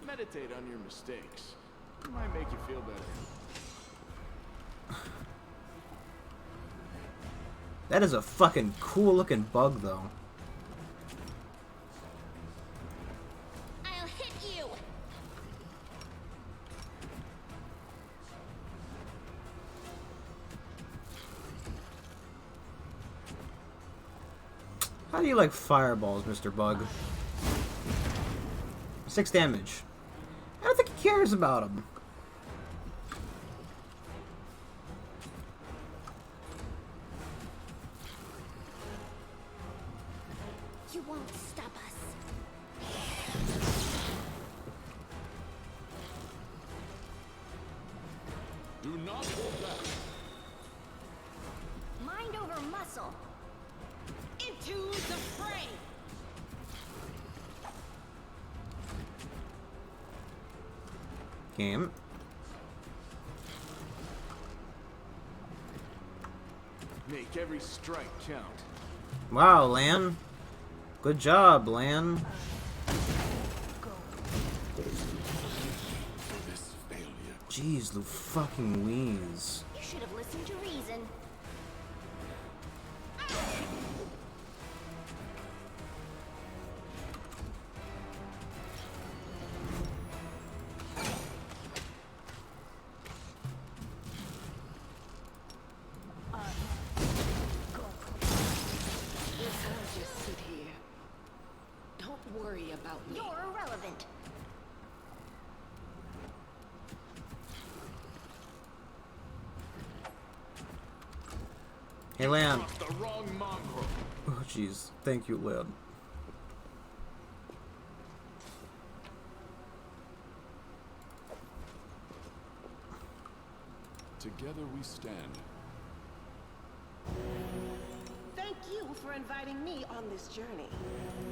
[SPEAKER 3] Meditate on your mistakes. It might make you feel better.
[SPEAKER 1] That is a fucking cool looking bug, though.
[SPEAKER 7] I'll hit you.
[SPEAKER 1] How do you like fireballs, Mr. Bug? 6 damage. I don't think he cares about him.
[SPEAKER 2] You won't stop us.
[SPEAKER 6] Do not hold back.
[SPEAKER 2] Mind over muscle.
[SPEAKER 4] Into the fray!
[SPEAKER 1] Game.
[SPEAKER 3] Make every strike count.
[SPEAKER 1] Wow, Lan. Good job, Lan.
[SPEAKER 6] This failure.
[SPEAKER 1] Jeez, the fucking wheeze.
[SPEAKER 2] You should have listened to reason.
[SPEAKER 4] I'll just sit here. Don't worry about me.
[SPEAKER 2] You're irrelevant.
[SPEAKER 1] Hey, Lan.
[SPEAKER 3] Crossed the wrong mongrel.
[SPEAKER 1] Oh, jeez. Thank you, Lan.
[SPEAKER 6] Together we stand.
[SPEAKER 4] Thank you for inviting me on this journey.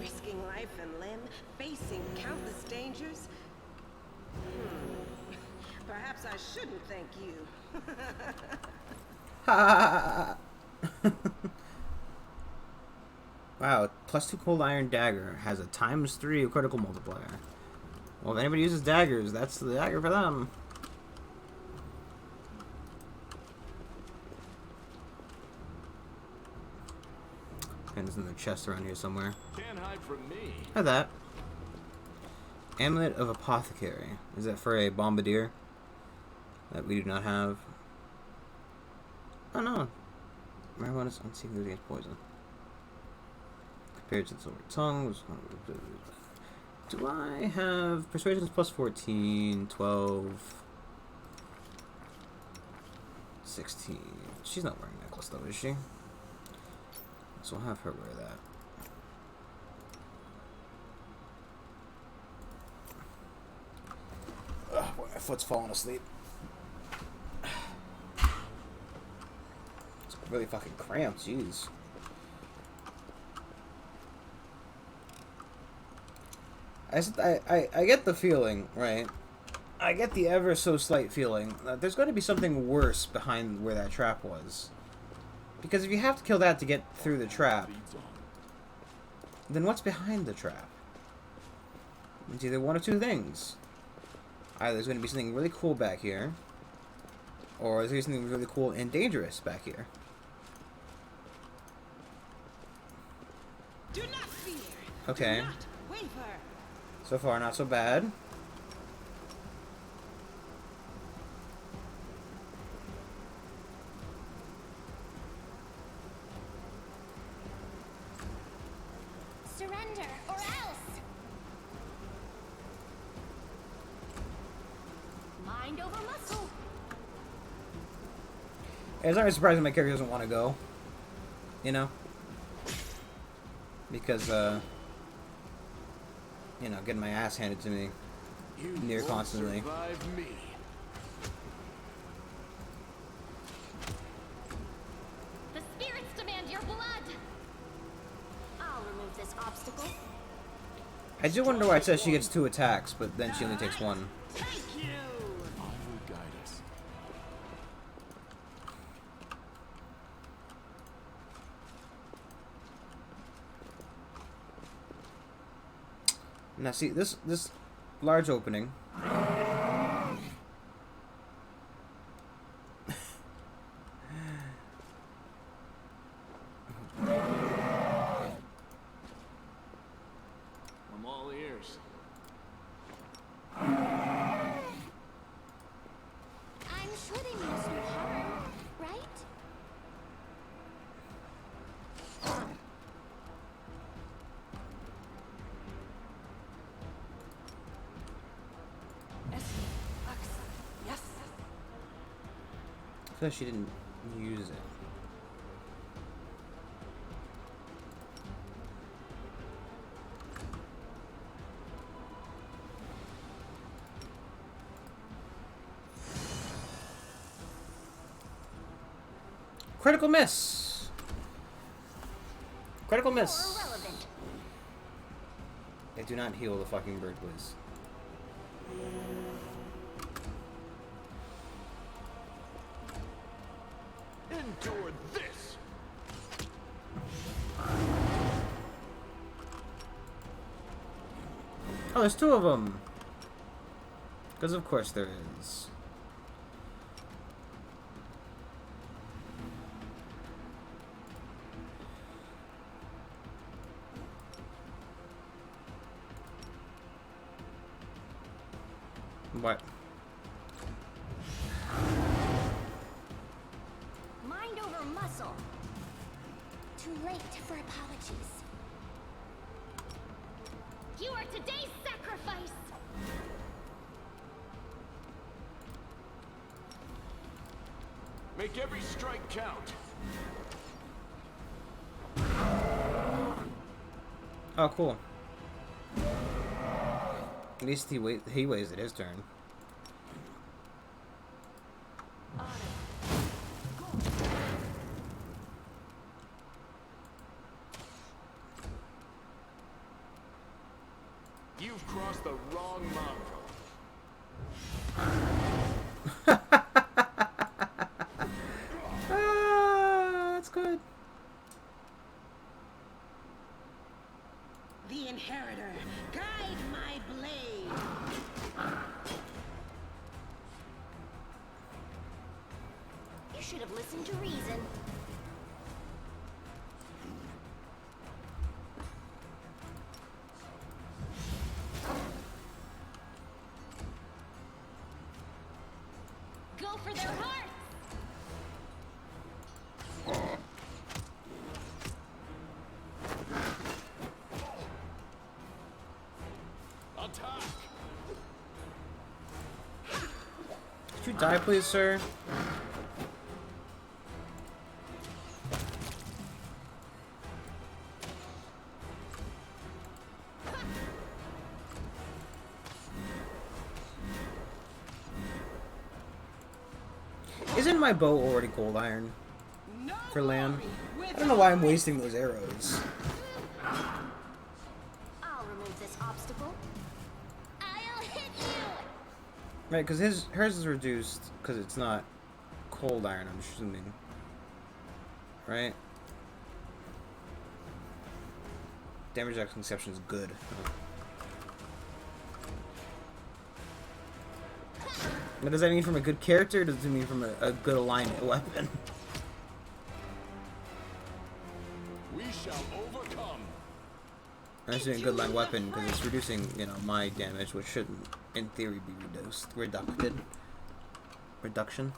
[SPEAKER 4] Risking life and limb, facing countless dangers. Perhaps I shouldn't thank you.
[SPEAKER 1] Wow, +2 cold iron dagger has a ×3 critical multiplier. Well, if anybody uses daggers, that's the dagger for them. And it's in the chest around here somewhere.
[SPEAKER 3] Can't hide from me.
[SPEAKER 1] Look at that. Amulet of Apothecary. Is that for a bombardier? That we do not have. Oh no. Marijuana is unsafe against poison. Compared to the silver tongue. Do I have persuasion plus 14, 12, 16? She's not wearing a necklace though, is she? So I'll have her wear that. Ugh, boy, my foot's falling asleep. It's really fucking cramped, jeez. I get the feeling, right? I get the ever so slight feeling that there's going to be something worse behind where that trap was. Because if you have to kill that to get through the trap,
[SPEAKER 6] Leads on.
[SPEAKER 1] then what's behind the trap? It's either one of two things. Either there's going to be something really cool back here, or there's something really cool and dangerous back here.
[SPEAKER 4] Do not fear.
[SPEAKER 1] Okay.
[SPEAKER 4] Do not waver.
[SPEAKER 1] So far, not so bad.
[SPEAKER 2] Surrender, or else! Mind over muscle.
[SPEAKER 1] It's not really surprising my character doesn't want to go. You know? Because, you know, getting my ass handed to me
[SPEAKER 3] You
[SPEAKER 1] near
[SPEAKER 3] won't
[SPEAKER 1] constantly.
[SPEAKER 3] survive me.
[SPEAKER 5] The spirits demand your blood!
[SPEAKER 2] I'll remove this obstacle.
[SPEAKER 1] I do wonder why it says she gets 2 attacks, but then she only takes 1.
[SPEAKER 4] Thank you.
[SPEAKER 6] I will guide us.
[SPEAKER 1] Now see, this large opening.
[SPEAKER 3] I'm all ears.
[SPEAKER 2] I'm sure they mean us no harm, right?
[SPEAKER 4] Yes.
[SPEAKER 1] I feel like she didn't use it. Critical miss. Critical miss.
[SPEAKER 2] Or irrelevant.
[SPEAKER 1] They do not heal the fucking bird, please.
[SPEAKER 3] Endure this.
[SPEAKER 1] Oh, there's 2 of them. Because of course there is. What?
[SPEAKER 2] Mind over muscle. Too late for apologies.
[SPEAKER 5] You are today's sacrifice!
[SPEAKER 3] Make every strike count.
[SPEAKER 1] Oh, cool. At least he wasted his turn.
[SPEAKER 3] You've crossed the wrong mongrel.
[SPEAKER 1] That's good.
[SPEAKER 4] The Inheritor, guide my blade.
[SPEAKER 2] You should have listened to reason.
[SPEAKER 5] Go for their hearts!
[SPEAKER 1] you die, please, sir? Isn't my bow already cold iron for land? I don't know why I'm wasting those arrows.
[SPEAKER 2] I'll remove this obstacle.
[SPEAKER 5] I'll hit you!
[SPEAKER 1] Right, because hers is reduced because it's not cold iron, I'm assuming. Right? Damage exception is good. What does that mean from a good character, or does it mean from a good alignment weapon?
[SPEAKER 3] We shall overcome.
[SPEAKER 1] I'm assuming a good line weapon because it's reducing, you know, my damage, which shouldn't, in theory, be reduction.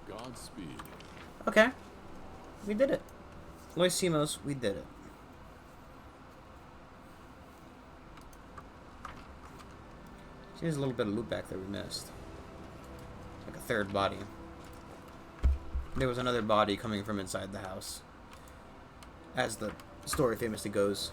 [SPEAKER 6] Godspeed.
[SPEAKER 1] Okay. We did it. Lois Simos, we did it. There's a little bit of loot back that we missed. Like a third body. There was another body coming from inside the house. As the story famously goes.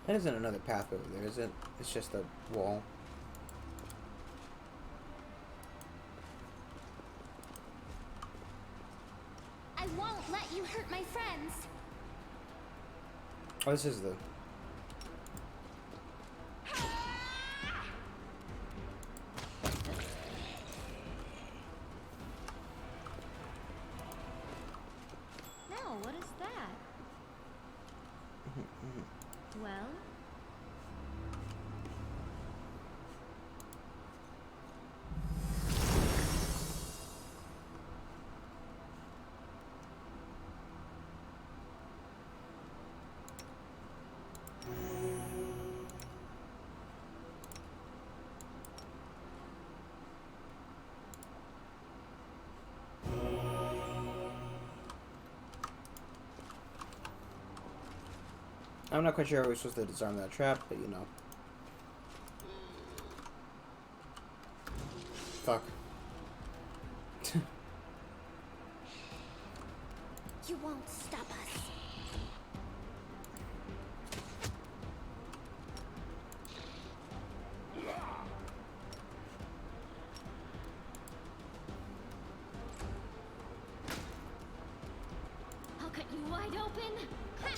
[SPEAKER 1] That isn't another path over there, is it? It's just a wall.
[SPEAKER 5] I won't let you hurt my friends.
[SPEAKER 1] Oh, this is the...
[SPEAKER 7] Now, what is that? Well?
[SPEAKER 1] I'm not quite sure how we're supposed to disarm that trap, but you know. Fuck.
[SPEAKER 5] You won't stop us.
[SPEAKER 7] I'll cut you wide open. Ha!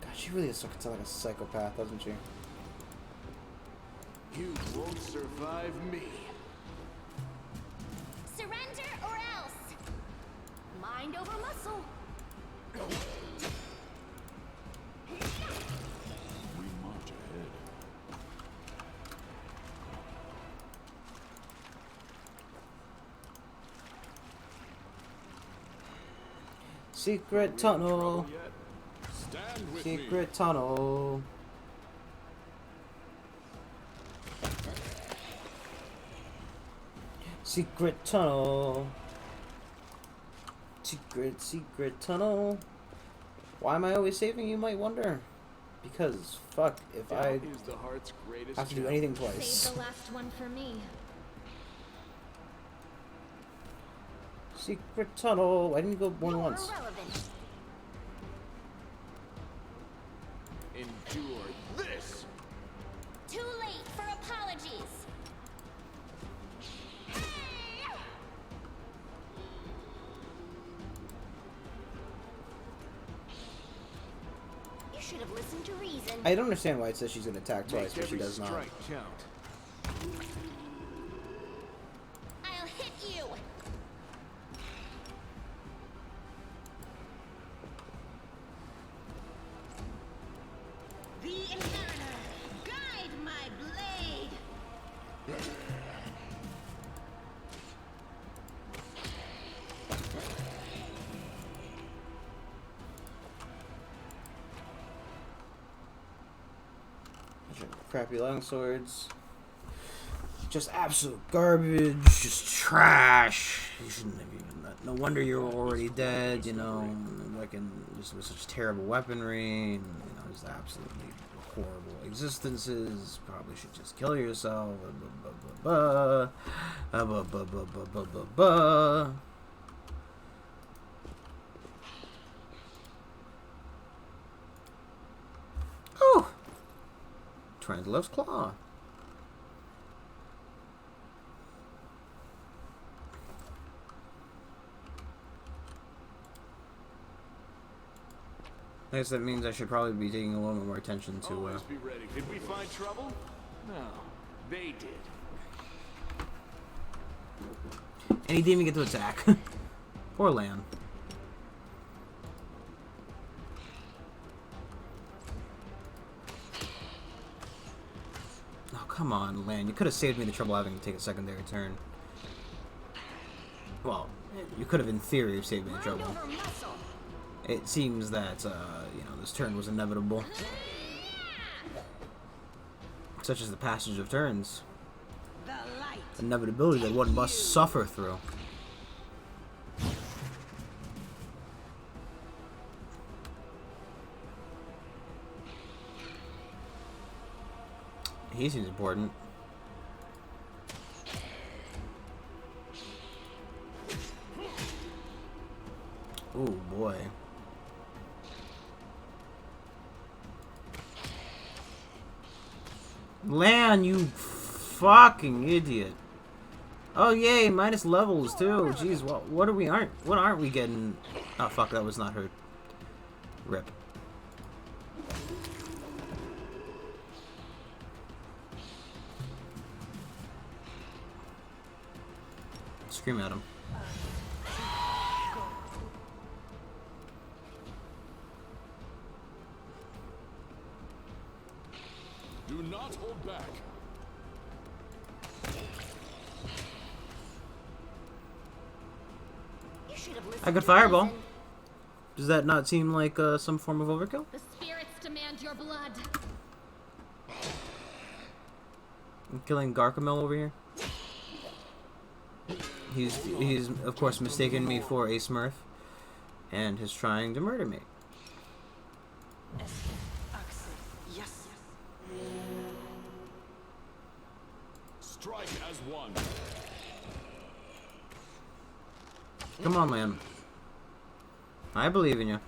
[SPEAKER 1] God, she really is looking like a psychopath, doesn't she?
[SPEAKER 3] You won't survive me.
[SPEAKER 5] Surrender or else.
[SPEAKER 2] Mind over muscle.
[SPEAKER 6] We march ahead.
[SPEAKER 1] Secret tunnel.
[SPEAKER 3] Yet. Stand with
[SPEAKER 1] Secret
[SPEAKER 3] me.
[SPEAKER 1] tunnel. Secret tunnel. Secret tunnel. Why am I always saving, you might wonder? Because, fuck, if
[SPEAKER 3] Doubt
[SPEAKER 1] I
[SPEAKER 3] is the heart's greatest
[SPEAKER 1] have to do
[SPEAKER 3] challenge.
[SPEAKER 1] anything twice.
[SPEAKER 7] Save the last one for me.
[SPEAKER 1] Secret tunnel. Why didn't you go more than
[SPEAKER 2] You're
[SPEAKER 1] once?
[SPEAKER 2] irrelevant.
[SPEAKER 3] Endure this.
[SPEAKER 5] Too late for apologies.
[SPEAKER 2] You should have listened to reason.
[SPEAKER 1] I don't understand why it says she's gonna attack twice,
[SPEAKER 3] Make
[SPEAKER 1] but she
[SPEAKER 3] every
[SPEAKER 1] does not.
[SPEAKER 3] strike count.
[SPEAKER 1] crappy longswords. Just absolute garbage. Just trash. You shouldn't have even. No wonder you're already dead. You know, like just with such terrible weaponry. And, you know, just absolutely horrible existences. Probably should just kill yourself. Oh, Translow's Claw. I guess that means I should probably be taking a little bit more attention to.
[SPEAKER 3] Always be ready. Did we find trouble? No, they did.
[SPEAKER 1] And he didn't even get to attack. Poor Lan. Oh, come on, Lan. You could have saved me the trouble having to take a secondary turn. Well, you could have, in theory, saved me the trouble. It seems that, you know, this turn was inevitable. Such as the passage of turns. Inevitability that one must suffer through. He seems important. Oh boy. Lan, you fucking idiot. Oh yay, minus levels too. Jeez, what aren't we getting? Oh fuck, that was not her. Rip. Scream at him.
[SPEAKER 6] Do not hold back.
[SPEAKER 1] I could fireball. Does that not seem like some form of overkill?
[SPEAKER 7] The spirits demand your blood.
[SPEAKER 1] I'm killing Gargamel over here. He's of course mistaken me for a Smurf, and is trying to murder me.
[SPEAKER 4] Yes.
[SPEAKER 6] Strike as one.
[SPEAKER 1] Come on, man. I believe in you.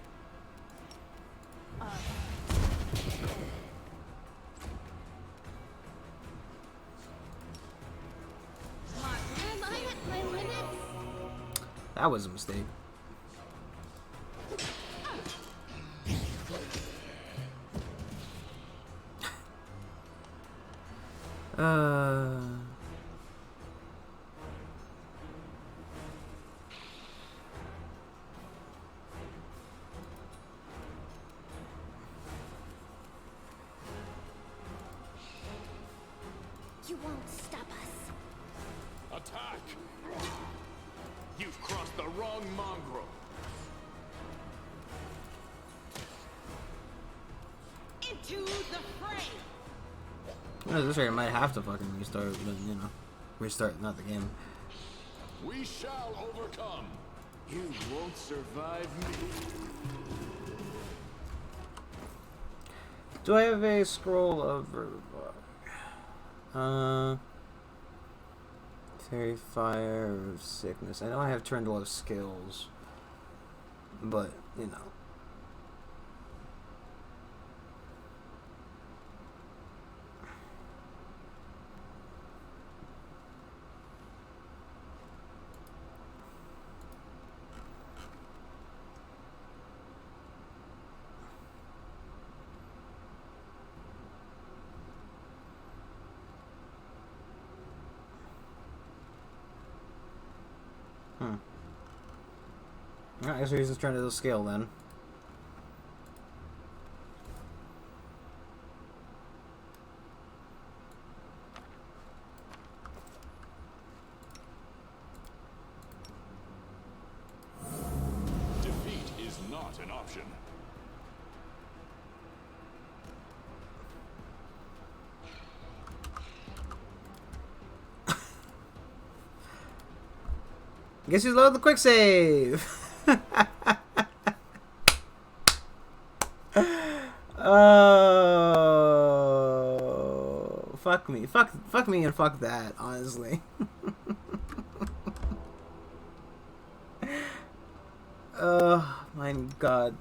[SPEAKER 7] Am I at my limits?
[SPEAKER 1] That was a mistake.
[SPEAKER 2] You won't stop us.
[SPEAKER 6] Attack!
[SPEAKER 3] You've crossed the wrong mongrel.
[SPEAKER 4] Into the fray.
[SPEAKER 1] This rate I might have to fucking restart, but you know, restart not the game.
[SPEAKER 6] We shall overcome.
[SPEAKER 3] You won't survive me.
[SPEAKER 1] Do I have a scroll of Fairy Fire or Sickness? I know I have turned a lot of skills, but you know. I guess he's just trying to do scale then.
[SPEAKER 6] Defeat is not an option.
[SPEAKER 1] Guess you load the quick save. Oh, fuck me, fuck me, and fuck that. Honestly. Oh my God.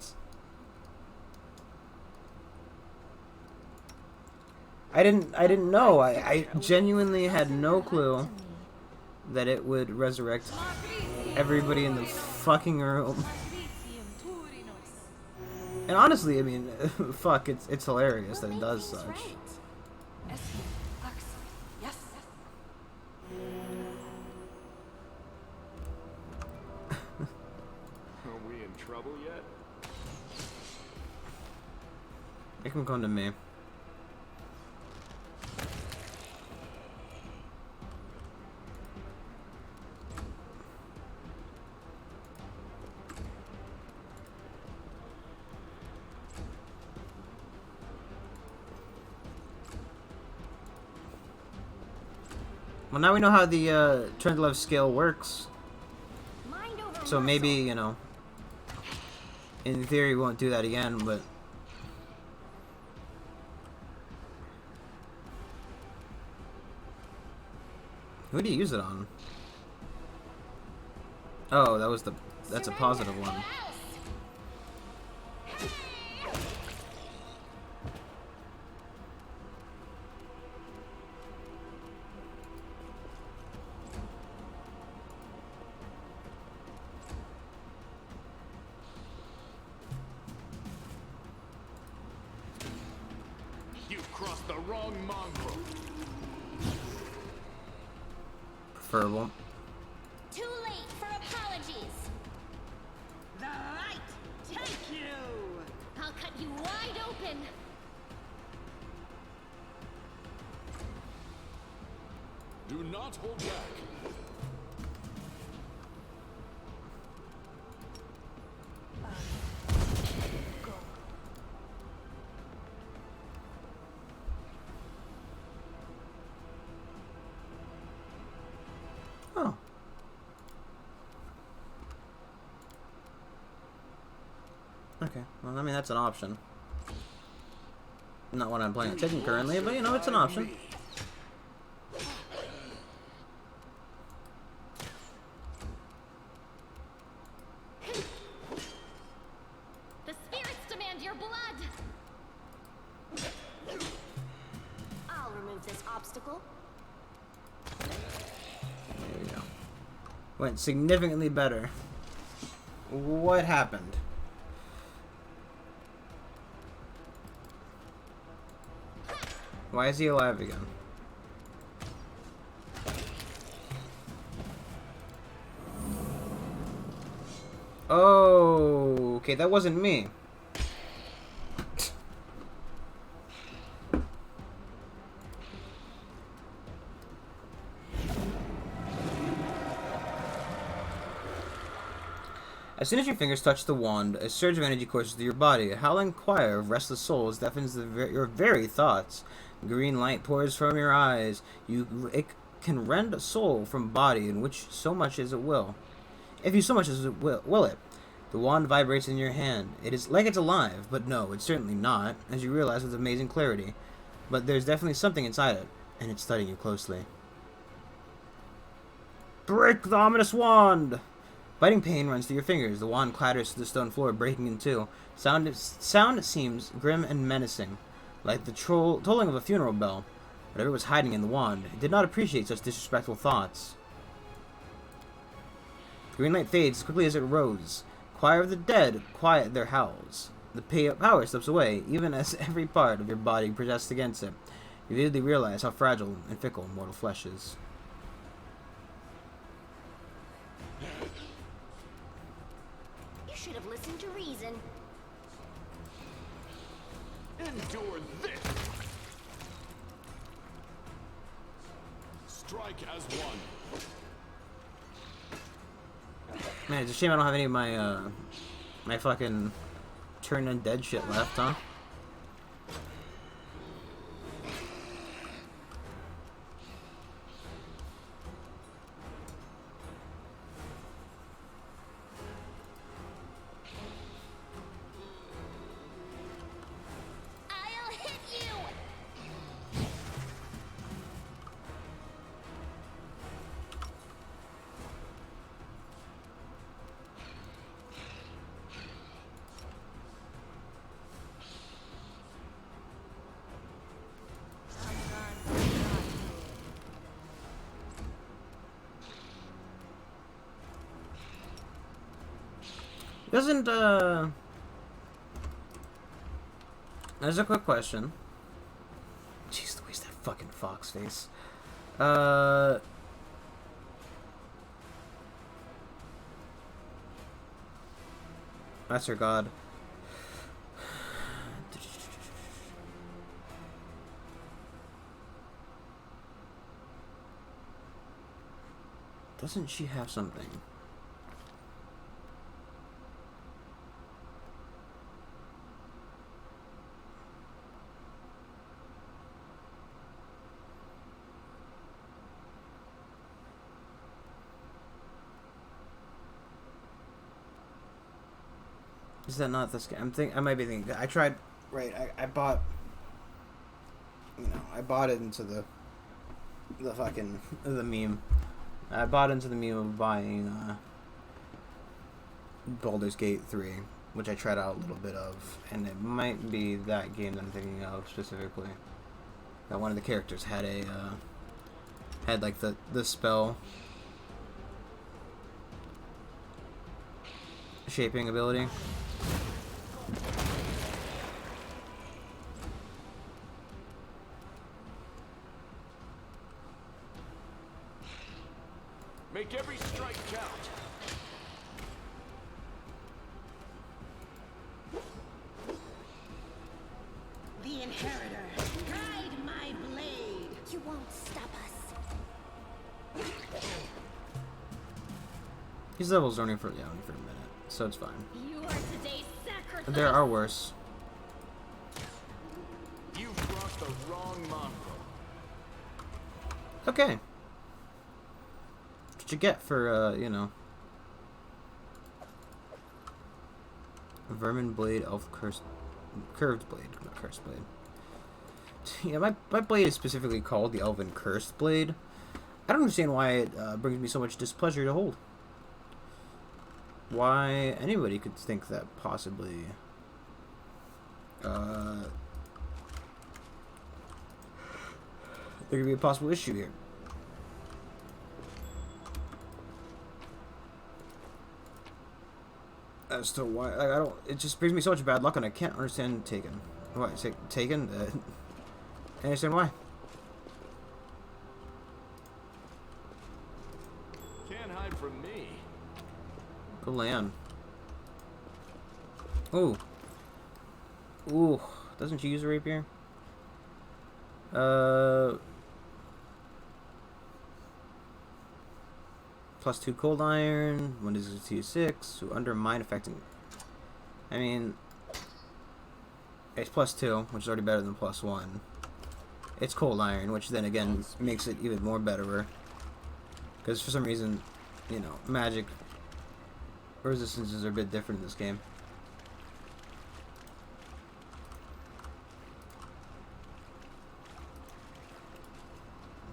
[SPEAKER 1] I didn't know. I genuinely had no clue that it would resurrect everybody in the fucking room. And honestly, I mean, fuck, it's hilarious that it does such.
[SPEAKER 4] Yes.
[SPEAKER 3] Are we in trouble yet?
[SPEAKER 1] Make him come to me. Well, now we know how the turn to left scale works. So maybe, you know, in theory we won't do that again, but... Who do you use it on? Oh, that's a positive one.
[SPEAKER 3] You've crossed the wrong mongrel.
[SPEAKER 1] Preferable.
[SPEAKER 7] Too late for apologies.
[SPEAKER 4] The light take you.
[SPEAKER 7] I'll cut you wide open.
[SPEAKER 6] Do not hold back.
[SPEAKER 1] Oh. Okay, well, I mean, that's an option. Not what I'm planning on taking currently, but, you know, it's an option.
[SPEAKER 7] The spirits demand your blood.
[SPEAKER 2] I'll remove this obstacle.
[SPEAKER 1] There we go. Went significantly better. What happened? Why is he alive again? Oh, okay, that wasn't me. As soon as your fingers touch the wand, a surge of energy courses through your body. A howling choir of restless souls deafens your very thoughts. Green light pours from your eyes. It can rend a soul from body in which so much as it will. If you so much as it will it. The wand vibrates in your hand. It is like it's alive, but no, it's certainly not, as you realize with amazing clarity. But there's definitely something inside it, and it's studying you closely. Break the ominous wand! Biting pain runs through your fingers. The wand clatters to the stone floor, breaking in two. Sound seems grim and menacing, like the tolling of a funeral bell. Whatever was hiding in the wand, it did not appreciate such disrespectful thoughts. The green light fades as quickly as it rose. Choir of the dead, quiet their howls. The power slips away, even as every part of your body protests against it. You vividly realize how fragile and fickle mortal flesh is.
[SPEAKER 2] You should have listened to reason.
[SPEAKER 3] Endure this.
[SPEAKER 6] Strike as one.
[SPEAKER 1] Man, it's a shame I don't have any of my, my fucking turn undead shit left, huh? Doesn't, There's a quick question. Jeez Louise, that fucking fox face. That's her god. Doesn't she have something? Is that not this game? I might be thinking. I tried. Right. I bought. You know, I bought it into the fucking the meme. I bought into the meme of buying Baldur's Gate 3, which I tried out a little bit of, and it might be that game that I'm thinking of specifically. That one of the characters had a had like the spell shaping ability.
[SPEAKER 3] Make every strike count.
[SPEAKER 4] The Inheritor, guide my blade.
[SPEAKER 2] You won't stop us.
[SPEAKER 1] These levels are only for a minute, so it's fine.
[SPEAKER 7] You are today's sacrifice.
[SPEAKER 1] There are worse.
[SPEAKER 3] You brought the wrong mongrel.
[SPEAKER 1] Okay. What you get for you know, Vermin Blade, Elf Curved Blade, not Cursed Blade. Yeah, my blade is specifically called the Elven Cursed Blade. I don't understand why it brings me so much displeasure to hold. Why anybody could think that possibly there could be a possible issue here. As to why, like, I don't. It just brings me so much bad luck, and I can't understand Taken. Why? Say Taken? I understand why.
[SPEAKER 3] Can't hide from me.
[SPEAKER 1] Go land. Ooh. Ooh. Doesn't she use a rapier? Plus 2 cold iron, 1 is 2-6, so under mine affecting. I mean, it's plus 2, which is already better than plus 1. It's cold iron, which then again makes it even more better. Because for some reason, you know, magic resistances are a bit different in this game.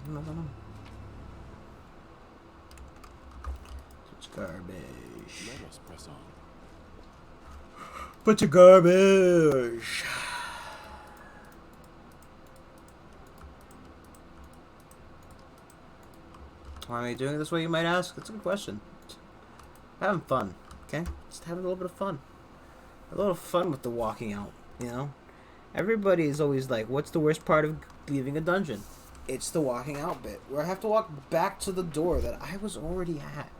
[SPEAKER 1] No. Garbage.
[SPEAKER 6] Let us press on.
[SPEAKER 1] Bunch of garbage. Why am I doing it this way, you might ask? That's a good question. Having fun, okay? Just having a little bit of fun. A little fun with the walking out, you know? Everybody is always like, what's the worst part of leaving a dungeon? It's the walking out bit, where I have to walk back to the door that I was already at.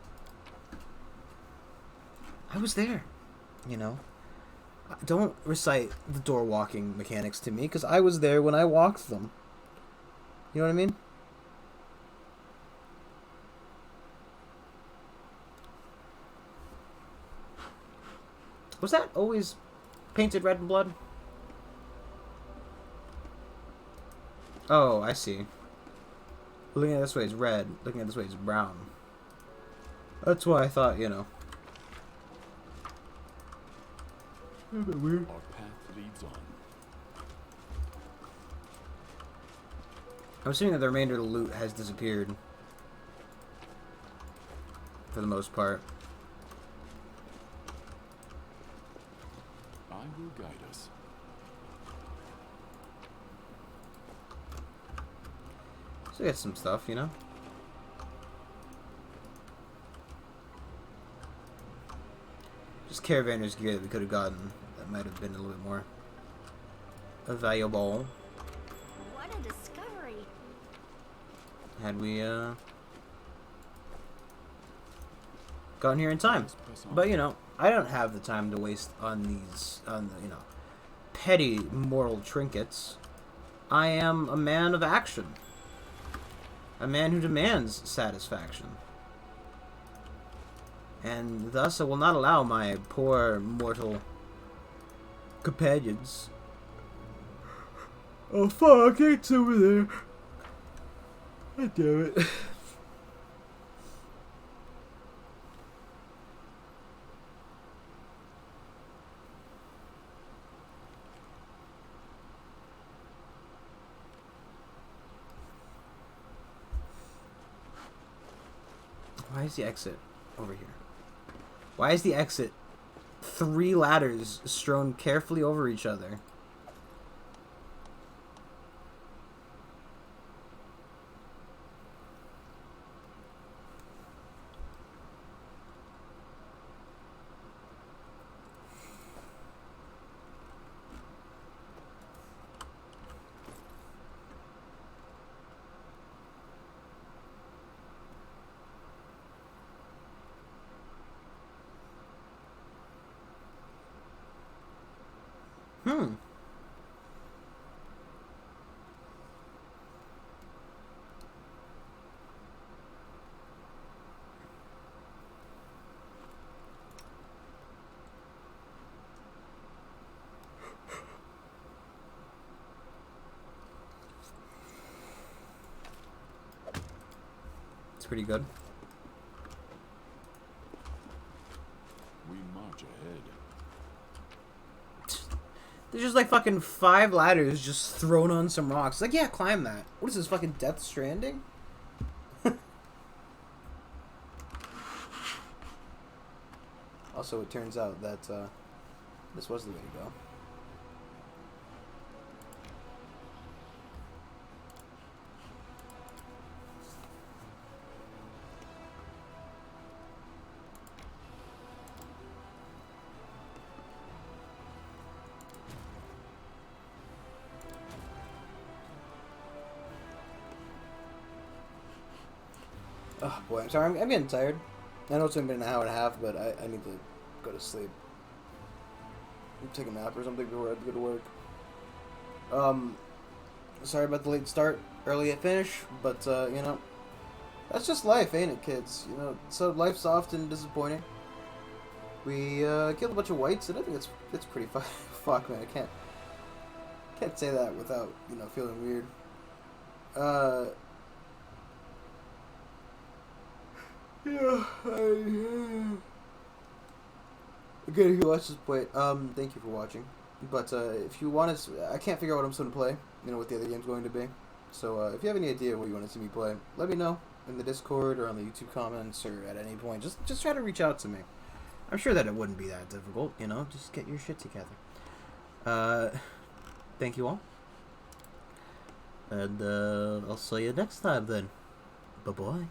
[SPEAKER 1] I was there, you know. Don't recite the door walking mechanics to me, because I was there when I walked them. You know what I mean? Was that always painted red in blood? Oh, I see. Looking at it this way, it's red. Looking at it this way, it's brown. That's why I thought, you know. A bit weird.
[SPEAKER 6] Our path leads on.
[SPEAKER 1] I'm assuming that the remainder of the loot has disappeared. For the most part.
[SPEAKER 6] I will guide us.
[SPEAKER 1] So get some stuff, you know. just Caravanner's gear that we could have gotten that might have been a little bit more valuable.
[SPEAKER 2] What a discovery.
[SPEAKER 1] Had we gotten here in time. But you know, I don't have the time to waste on these, you know, petty mortal trinkets. I am a man of action. A man who demands satisfaction. And thus I will not allow my poor mortal companions. Oh fuck, it's over there. God damn it. Why is the exit over here? Why is the exit 3 ladders strewn carefully over each other? It's pretty good.
[SPEAKER 6] We march ahead.
[SPEAKER 1] There's just like fucking 5 ladders just thrown on some rocks. Like, yeah, climb that. What is this, fucking Death Stranding? Also, it turns out that this was the way to go. Oh boy, I'm sorry, I'm getting tired. I know it's only been an hour and a half, but I need to go to sleep. Take a nap or something before I have to go to work. Sorry about the late start, early finish, but you know, that's just life, ain't it, kids? You know, so life's often disappointing. We killed a bunch of whites, and I think it's pretty fuck, man. I can't say that without, you know, feeling weird. Yeah, again, if you watch this play, thank you for watching. But if you want to, I can't figure out what I'm supposed to play. You know what the other game's going to be. So if you have any idea what you want to see me play, let me know in the Discord or on the YouTube comments or at any point. Just try to reach out to me. I'm sure that it wouldn't be that difficult. You know, just get your shit together. Thank you all, and I'll see you next time then. Bye bye.